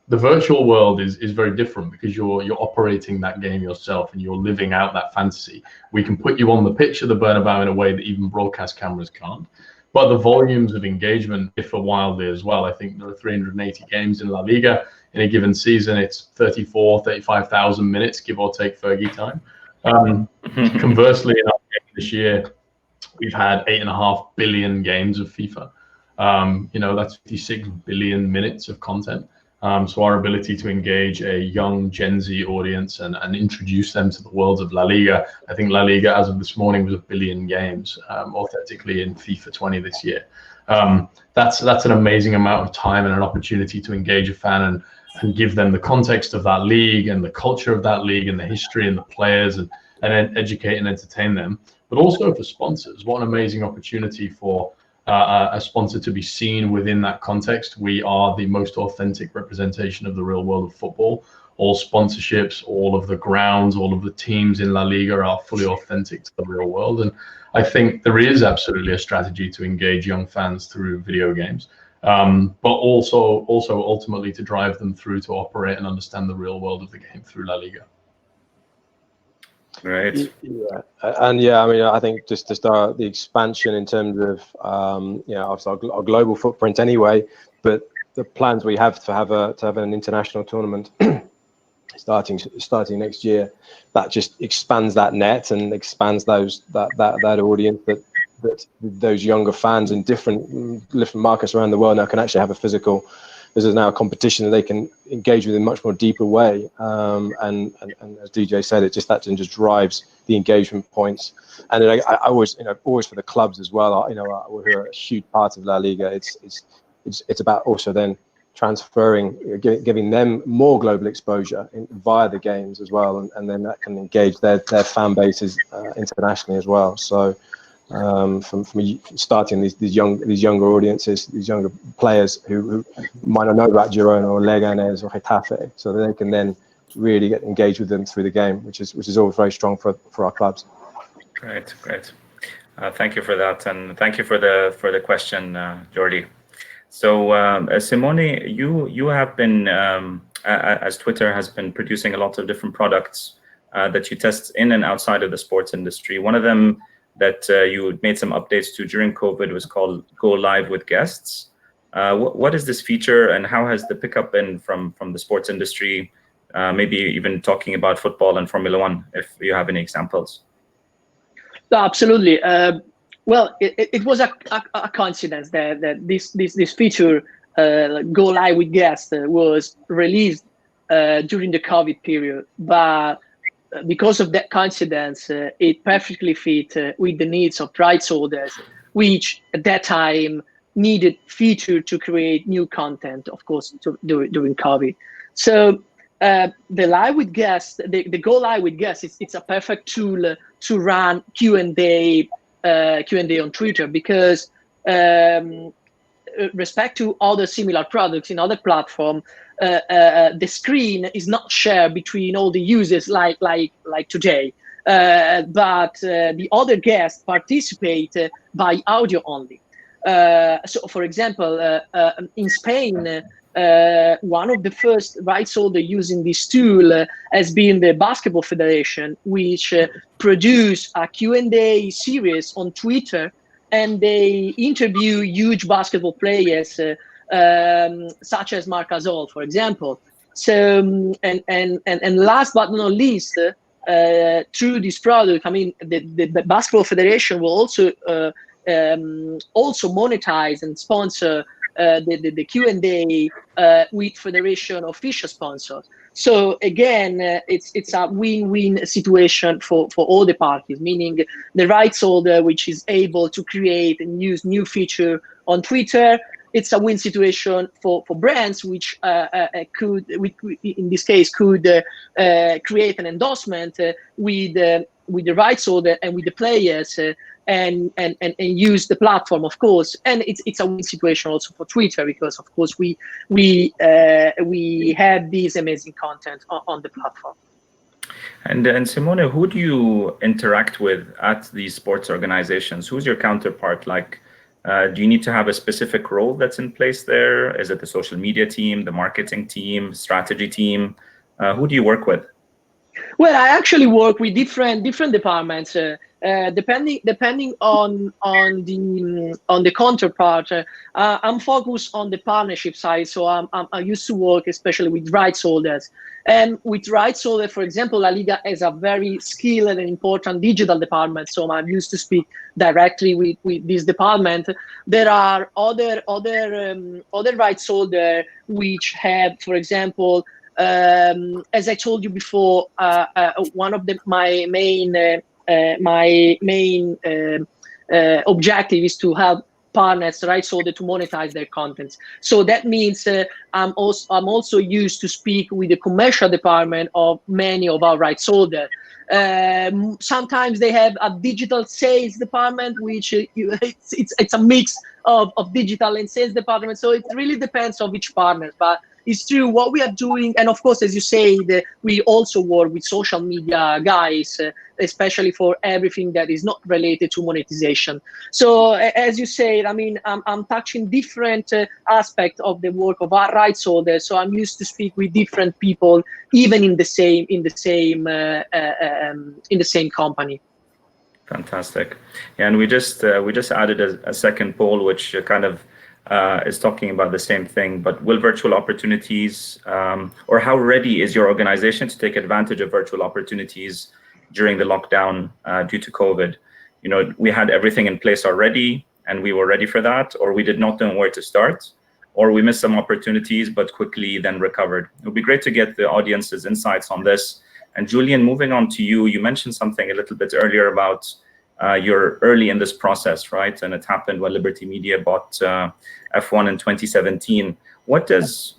The virtual world is very different because you're operating that game yourself and you're living out that fantasy. We can put you on the pitch of the Bernabeu in a way that even broadcast cameras can't. But the volumes of engagement differ wildly as well. I think there are 380 games in La Liga. In a given season, it's 35,000 minutes, give or take Fergie time. Conversely, in our game this year, we've had 8.5 billion games of FIFA. You know, that's 56 billion minutes of content. So our ability to engage a young Gen Z audience and introduce them to the worlds of La Liga, I think La Liga, as of this morning, was 1 billion games authentically in FIFA 20 this year. That's an amazing amount of time and an opportunity to engage a fan and give them the context of that league and the culture of that league and the history and the players and then educate and entertain them. But also for sponsors, what an amazing opportunity for a sponsor to be seen within that context. We are the most authentic representation of the real world of football. All sponsorships, all of the grounds, all of the teams in La Liga are fully authentic to the real world. And I think there is absolutely a strategy to engage young fans through video games, but also ultimately to drive them through to operate and understand the real world of the game through La Liga. Right. Yeah. And yeah, I mean, I think just to start the expansion in terms of, obviously our global footprint anyway, but the plans we have to have an international tournament starting next year, that just expands that net and expands that audience that those younger fans in different markets around the world now can actually have a physical. This is now a competition that they can engage with in a much more deeper way, and as DJ said, that just drives the engagement points. And I always for the clubs as well. We're a huge part of La Liga. It's about also then transferring, giving them more global exposure via the games as well, and then that can engage their fan bases internationally as well. So. From starting these younger audiences, these younger players who might not know about Girona or Leganés or Getafe, so that they can then really get engaged with them through the game, which is always very strong for our clubs. Great. Thank you for that, and thank you for the question, Jordi. So Simone, you have been, as Twitter has been producing a lot of different products that you test in and outside of the sports industry. One of them that you made some updates to during COVID was called Go Live with Guests. What is this feature, and how has the pickup been from the sports industry? Maybe even talking about football and Formula One, if you have any examples. No, absolutely. Well, it was a coincidence that this feature, Go Live with Guests, was released during the COVID period. But because of that coincidence, it perfectly fit with the needs of rights holders, which at that time needed feature to create new content, of course, during COVID. So the live with guests, the Go Live with guests, it's a perfect tool to run Q&A on Twitter, because respect to other similar products in other platforms, the screen is not shared between all the users like today, but the other guests participate by audio only. So, for example, in Spain, one of the first rights holder using this tool has been the Basketball Federation, which produced a Q&A series on Twitter, and they interview huge basketball players, such as Marc Gasol, for example. So, and last but not least, through this product, I mean, the Basketball Federation will also monetize and sponsor the Q&A with Federation official sponsors. So again, it's a win-win situation for all the parties, meaning the rights holder, which is able to create and use new feature on Twitter. It's a win situation for brands, which could, in this case, could create an endorsement with the rights holder and with the players, and use the platform, of course. And it's a win situation also for Twitter, because of course we have this amazing content on the platform. And Simone, who do you interact with at these sports organizations? Who's your counterpart? Like, do you need to have a specific role that's in place there? Is it the social media team, the marketing team, strategy team? Who do you work with? Well, I actually work with different departments, depending on the counterpart. I'm focused on the partnership side, so I used to work especially with rights holders. And with rights holders, for example, La Liga has a very skilled and important digital department, so I'm used to speak directly with this department. There are other rights holders which have, for example, as I told you before, one of my main objective is to help partners, rights holders, to monetize their contents. So that means I'm also used to speak with the commercial department of many of our rights holders. Sometimes they have a digital sales department, which it's a mix of digital and sales department. So it really depends on each partner, but it's true what we are doing. And of course, as you say, we also work with social media guys, especially for everything that is not related to monetization. So as you say, I mean, I'm touching different aspects of the work of our rights holders. So I'm used to speak with different people, even in the same company. Fantastic. Yeah, and we just added a second poll, which kind of is talking about the same thing. But will virtual opportunities, or how ready is your organization to take advantage of virtual opportunities during the lockdown due to COVID? You know, we had everything in place already, and we were ready for that, or we did not know where to start, or we missed some opportunities but quickly then recovered. It would be great to get the audience's insights on this. And Julian, moving on to you, you mentioned something a little bit earlier about you're early in this process, right? And it happened when Liberty Media bought F1 in 2017. What does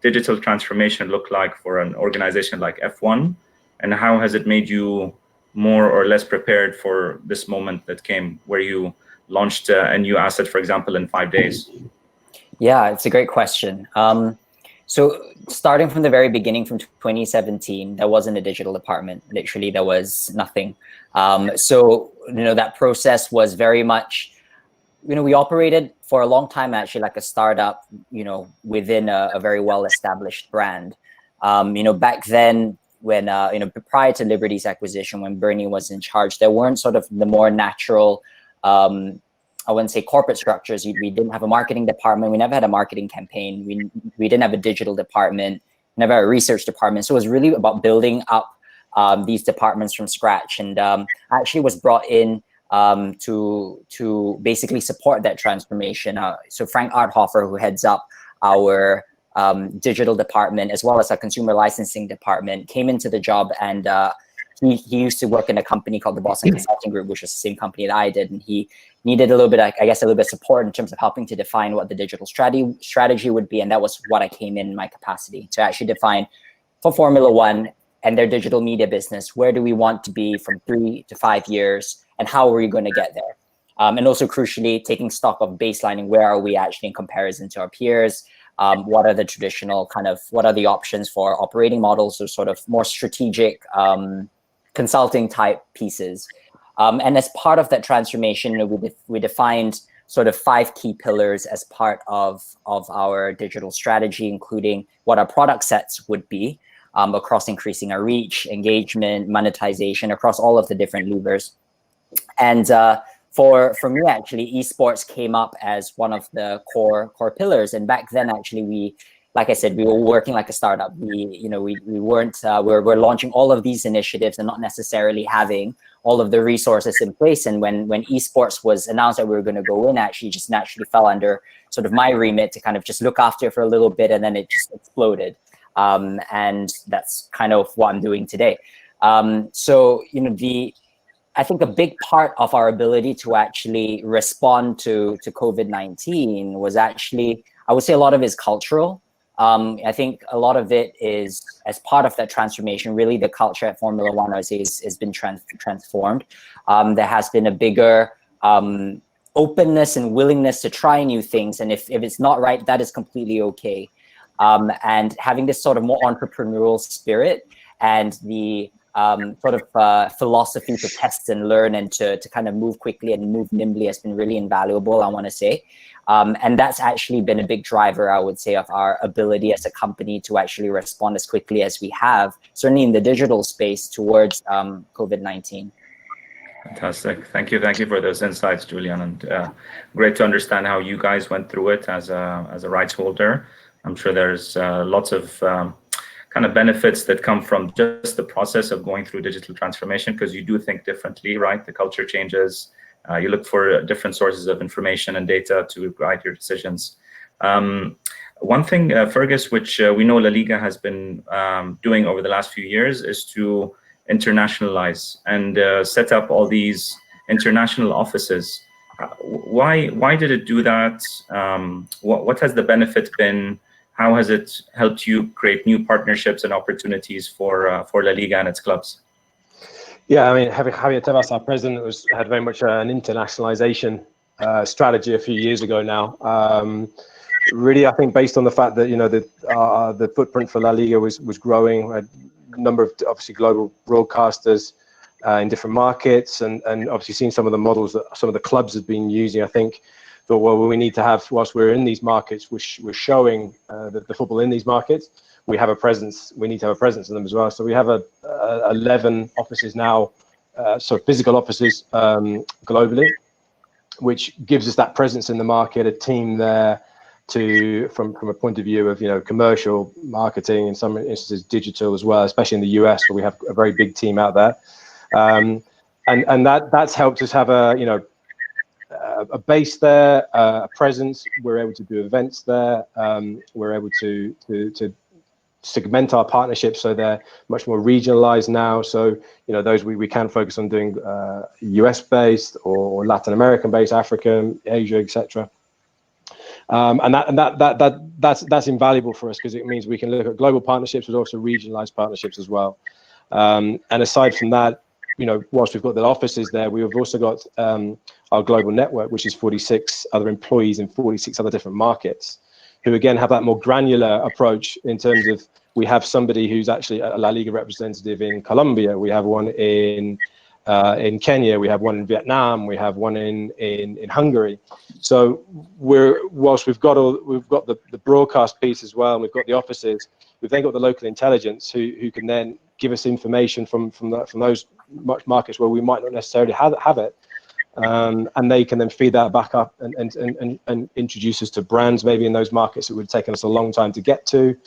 digital transformation look like for an organization like F1? And how has it made you more or less prepared for this moment that came, where you launched a new asset, for example, in 5 days? Yeah, it's a great question. So starting from the very beginning, from 2017, there wasn't a digital department. Literally, there was nothing. So, you know, that process was very much, you know, we operated for a long time actually like a startup, you know, within a very well-established brand. You know, back then, when, you know, prior to Liberty's acquisition, when Bernie was in charge, there weren't sort of the more natural, I wouldn't say corporate structures. We didn't have a marketing department. We never had a marketing campaign. We didn't have a digital department, never had a research department. So it was really about building up these departments from scratch. And I actually was brought in to basically support that transformation. So Frank Arthofer, who heads up our digital department, as well as a consumer licensing department, came into the job, and he used to work in a company called the Boston Consulting Group, which was the same company that I did, and he needed a little bit, I guess, a little bit of support in terms of helping to define what the digital strategy would be, and that was what I came in my capacity to actually define for Formula One and their digital media business. Where do we want to be from 3 to 5 years, and how are we going to get there? And also crucially, taking stock of baselining, where are we actually in comparison to our peers? What are the traditional what are the options for operating models or sort of more strategic consulting type pieces? And as part of that transformation, we defined sort of 5 key pillars as part of our digital strategy, including what our product sets would be across increasing our reach, engagement, monetization, across all of the different levers. And for me, actually, esports came up as one of the core pillars. And back then, actually, like I said, we were working like a startup. We weren't, we're launching all of these initiatives and not necessarily having all of the resources in place. And when esports was announced that we were going to go in, actually just naturally fell under sort of my remit to kind of just look after it for a little bit, and then it just exploded. And that's kind of what I'm doing today. So, I think a big part of our ability to actually respond to COVID-19 was actually, I would say a lot of it is cultural. I think a lot of it is, as part of that transformation, really the culture at Formula One, I would say, has been transformed. There has been a bigger openness and willingness to try new things. And if it's not right, that is completely okay. And having this sort of more entrepreneurial spirit and the sort of philosophy to test and learn and to kind of move quickly and move nimbly has been really invaluable, I want to say. And that's actually been a big driver, I would say, of our ability as a company to actually respond as quickly as we have, certainly in the digital space, towards COVID-19. Fantastic. Thank you for those insights, Julian, and great to understand how you guys went through it as a rights holder. I'm sure there's lots of kind of benefits that come from just the process of going through digital transformation, because you do think differently, right? The culture changes. You look for different sources of information and data to guide your decisions. One thing, Fergus, which we know La Liga has been doing over the last few years, is to internationalize and set up all these international offices. Why did it do that? What has the benefit been? How has it helped you create new partnerships and opportunities for La Liga and its clubs? Yeah, I mean, Javier Tebas, our president, had very much an internationalization strategy a few years ago now. Really, I think based on the fact that the footprint for La Liga was growing, we had a number of obviously global broadcasters in different markets, and obviously seeing some of the models that some of the clubs have been using. I think thought, well, we need to have, whilst we're in these markets, we're showing the football in these markets, we have a presence. We need to have a presence in them as well. So we have 11 offices now, so physical offices globally, which gives us that presence in the market, a team there from a point of view of commercial marketing, in some instances digital as well, especially in the US, where we have a very big team out there, and that's helped us have a base there, a presence. We're able to do events there. We're able to segment our partnerships so they're much more regionalized now. So those we can focus on doing US based or Latin American based, African, Asia, etc. And that's invaluable for us, because it means we can look at global partnerships but also regionalized partnerships as well. And aside from that, whilst we've got the offices there, we've also got our global network, which is 46 other employees in 46 other different markets, who again have that more granular approach in terms of, we have somebody who's actually a La Liga representative in Colombia, we have one in Kenya, we have one in Vietnam, we have one in Hungary. So whilst we've got the broadcast piece as well, and we've got the offices, we've then got the local intelligence who can then give us information from those markets where we might not necessarily have it, and they can then feed that back up and introduce us to brands maybe in those markets that would have taken us a long time to get to.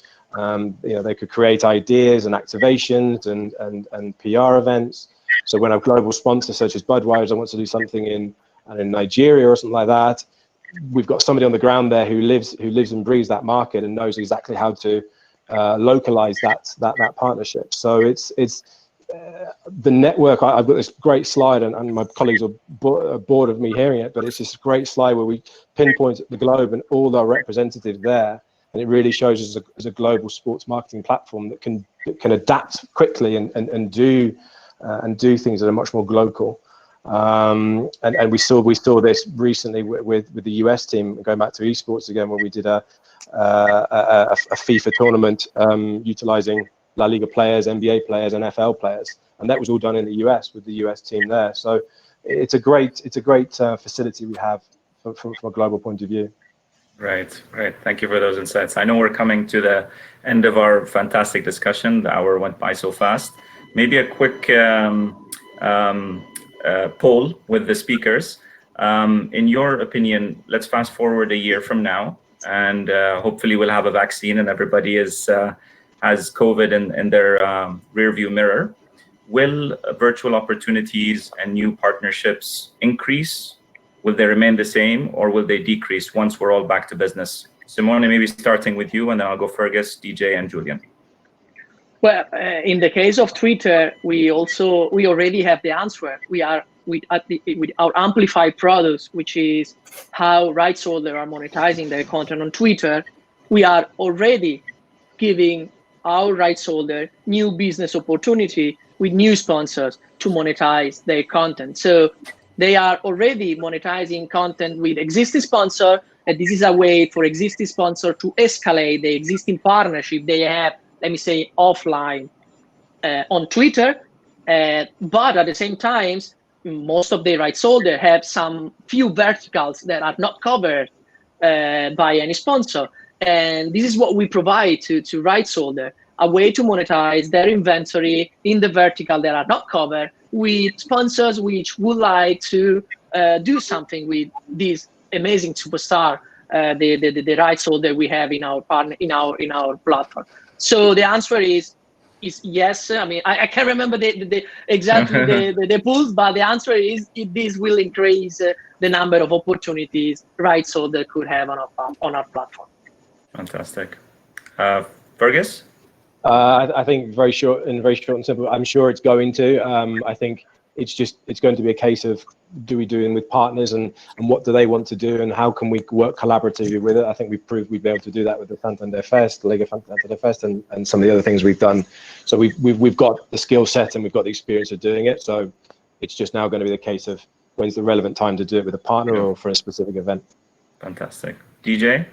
They could create ideas and activations and PR events. So when a global sponsor such as Budweiser wants to do something in Nigeria or something like that, we've got somebody on the ground there who lives and breathes that market and knows exactly how to localize that partnership. So it's the network. I've got this great slide, and my colleagues are bored of me hearing it, but it's this great slide where we pinpoint the globe and all our representatives there, and it really shows us as a global sports marketing platform that can adapt quickly and do things that are much more global. And we saw this recently with the US team, going back to esports again, where we did a FIFA tournament utilizing La Liga players, NBA players, NFL players, and that was all done in the US with the US team there. So it's a great facility we have from a global point of view. Right. Thank you for those insights. I know we're coming to the end of our fantastic discussion. The hour went by so fast. Maybe a quick poll with the speakers. In your opinion, let's fast forward a year from now, and hopefully we'll have a vaccine and everybody has COVID in their rearview mirror. Will virtual opportunities and new partnerships increase? Will they remain the same, or will they decrease once we're all back to business? Simone, maybe starting with you, and then I'll go Fergus, DJ, and Julian. Well, in the case of Twitter, we already have the answer. We are with our amplified products, which is how rights holders are monetizing their content on Twitter. We are already giving our rights holder new business opportunity with new sponsors to monetize their content. So they are already monetizing content with existing sponsor, and this is a way for existing sponsor to escalate the existing partnership they have, let me say, offline on Twitter. But at the same time, most of the rights holder have some few verticals that are not covered by any sponsor. And this is what we provide to rights holder, a way to monetize their inventory in the vertical that are not covered with sponsors which would like to do something with this amazing superstar, the rights holder we have in our partner, in our platform. So the answer is yes. I mean, I can't remember exactly the polls, but the answer is this will increase the number of opportunities rights holder could have on our platform. Fantastic. Fergus? I think very short and simple. I'm sure it's going to. I think it's going to be a case of do we do it with partners and what do they want to do and how can we work collaboratively with it. I think we've proved we'd be able to do that with the Santander Fest, the Liga Santander Fest, and some of the other things we've done. So we've got the skill set and we've got the experience of doing it. So it's just now going to be the case of when's the relevant time to do it with a partner or for a specific event. Fantastic. DJ?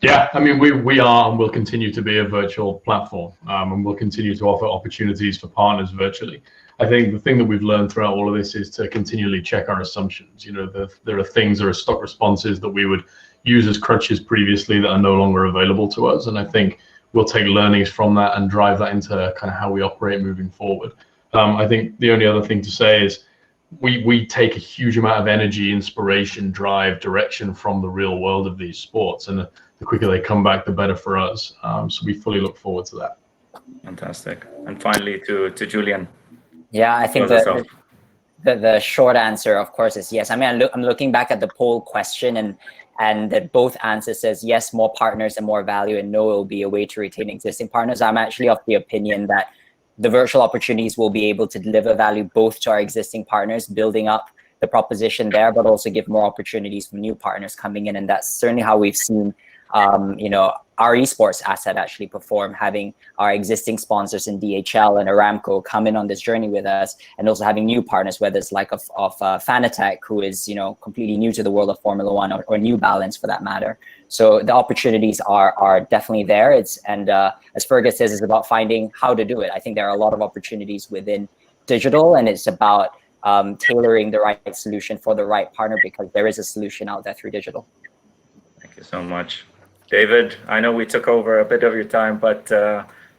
Yeah, I mean, we are and will continue to be a virtual platform, and we'll continue to offer opportunities for partners virtually. I think the thing that we've learned throughout all of this is to continually check our assumptions. You know, there are things, there are stock responses that we would use as crutches previously that are no longer available to us. And I think we'll take learnings from that and drive that into kind of how we operate moving forward. I think the only other thing to say is we take a huge amount of energy, inspiration, drive, direction from the real world of these sports. And the quicker they come back, the better for us. So we fully look forward to that. Fantastic. And finally to Julian. Yeah, I think the short answer, of course, is yes. I mean, I'm looking back at the poll question and that both answers says yes, more partners and more value, and no, it will be a way to retain existing partners. I'm actually of the opinion that the virtual opportunities will be able to deliver value both to our existing partners, building up the proposition there, but also give more opportunities for new partners coming in. And that's certainly how we've seen our esports asset actually perform, having our existing sponsors in DHL and Aramco come in on this journey with us, and also having new partners, whether it's like of Fanatec, who is completely new to the world of Formula One, or New Balance for that matter. So the opportunities are definitely there. As Fergus says, it's about finding how to do it. I think there are a lot of opportunities within digital, and it's about tailoring the right solution for the right partner, because there is a solution out there through digital. Thank you so much. David, I know we took over a bit of your time, but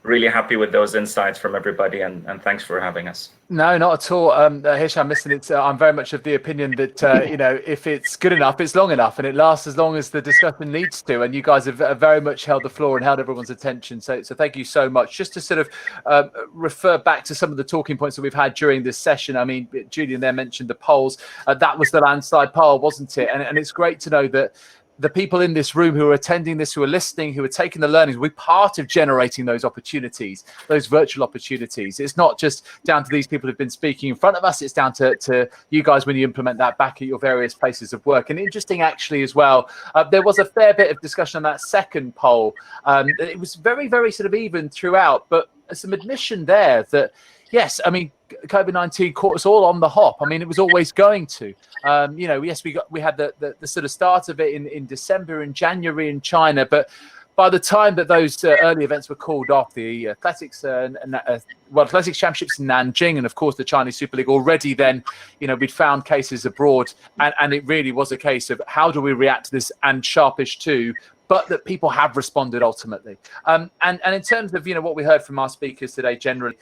really happy with those insights from everybody, and thanks for having us. No, not at all. Hisham, listen, I'm very much of the opinion that, you know, if it's good enough, it's long enough, and it lasts as long as the discussion needs to. And you guys have very much held the floor and held everyone's attention. So thank you so much. Just to sort of refer back to some of the talking points that we've had during this session. I mean, Julian there mentioned the polls. That was the landslide poll, wasn't it? And it's great to know that the people in this room who are attending this, who are listening, who are taking the learnings, we're part of generating those opportunities, those virtual opportunities. It's not just down to these people who've been speaking in front of us. It's down to you guys when you implement that back at your various places of work. And interesting, actually, as well, there was a fair bit of discussion on that second poll. It was very, very sort of even throughout, but some admission there that, yes, I mean, COVID-19 caught us all on the hop. I mean, it was always going to. You know, yes, we had the sort of start of it in December and January in China, but by the time that those early events were called off, the athletics World Athletics Championships in Nanjing, and of course the Chinese Super League, already then, you know, we'd found cases abroad, and it really was a case of how do we react to this, and sharpish too, but that people have responded ultimately. And in terms of, you know, what we heard from our speakers today generally,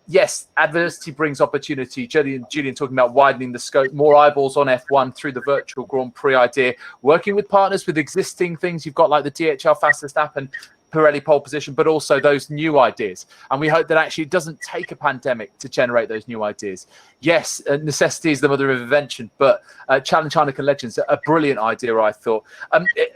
yes, adversity brings opportunity. Julian talking about widening the scope, more eyeballs on F1 through the virtual Grand Prix idea, working with partners with existing things you've got like the DHL fastest app and Pirelli pole position, but also those new ideas. And we hope that actually it doesn't take a pandemic to generate those new ideas. Yes, necessity is the mother of invention, but Challenge Heineken Legends, a brilliant idea, I thought.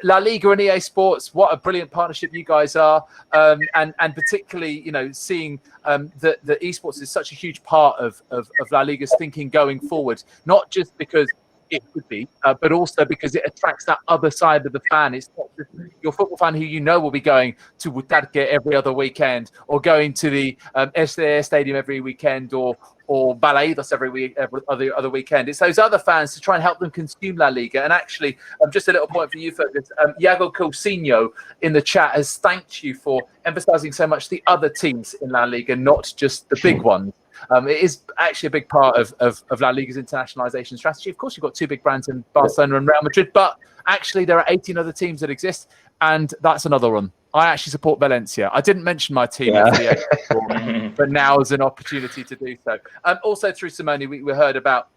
La Liga and EA Sports, what a brilliant partnership you guys are. And particularly, you know, seeing that esports is such a huge part of La Liga's thinking going forward, not just because it could be, but also because it attracts that other side of the fan. It's not just your football fan who you know will be going to Butarque every other weekend, or going to the SDA Stadium every weekend, or Balaidos every other weekend. It's those other fans to try and help them consume La Liga. And actually, just a little point for you, Fergus. Iago Cousinho in the chat has thanked you for emphasising so much the other teams in La Liga, not just the big ones. It is actually a big part of La Liga's internationalization strategy. Of course, you've got two big brands in Barcelona and Real Madrid, but actually there are 18 other teams that exist, and that's another one. I actually support Valencia. I didn't mention my team, but now is an opportunity to do so. Also through Simone, we heard about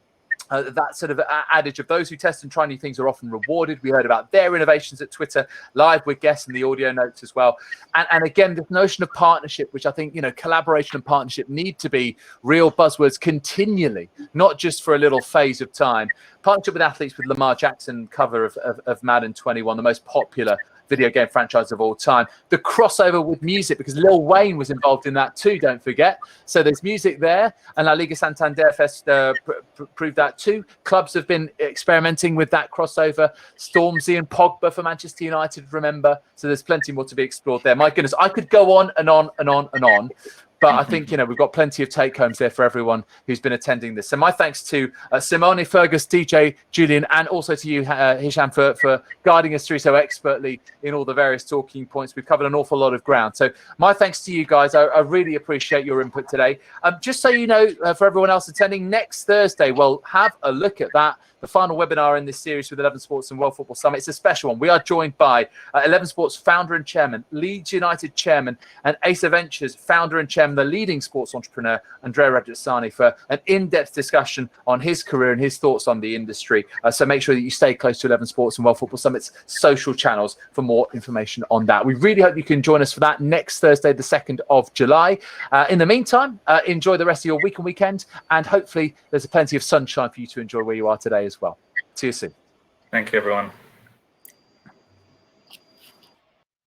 that sort of adage of those who test and try new things are often rewarded. We heard about their innovations at Twitter live with guests and the audio notes as well. And again, this notion of partnership, which I think, you know, collaboration and partnership need to be real buzzwords continually, not just for a little phase of time. Partnership with athletes, with Lamar Jackson cover of Madden 21, the most popular video game franchise of all time. The crossover with music, because Lil Wayne was involved in that too, don't forget. So there's music there, and La Liga Santander Fest proved that too. Clubs have been experimenting with that crossover. Stormzy and Pogba for Manchester United, remember? So there's plenty more to be explored there. My goodness, I could go on and on and on and on. But I think, you know, we've got plenty of take-homes there for everyone who's been attending this. So my thanks to Simone, Fergus, DJ, Julian, and also to you, Hisham, for guiding us through so expertly in all the various talking points. We've covered an awful lot of ground. So my thanks to you guys. I really appreciate your input today. Just so you know, for everyone else attending, next Thursday, well, have a look at that. The final webinar in this series with 11 Sports and World Football Summit. It's a special one. We are joined by 11 Sports founder and chairman, Leeds United chairman, and Ace Ventures founder and chairman, the leading sports entrepreneur, Andrea Radrizzani, for an in-depth discussion on his career and his thoughts on the industry. So make sure that you stay close to 11 Sports and World Football Summit's social channels for more information on that. We really hope you can join us for that next Thursday, the 2nd of July. In the meantime, enjoy the rest of your week and weekend, and hopefully there's plenty of sunshine for you to enjoy where you are today as well. See you soon. Thank you, everyone.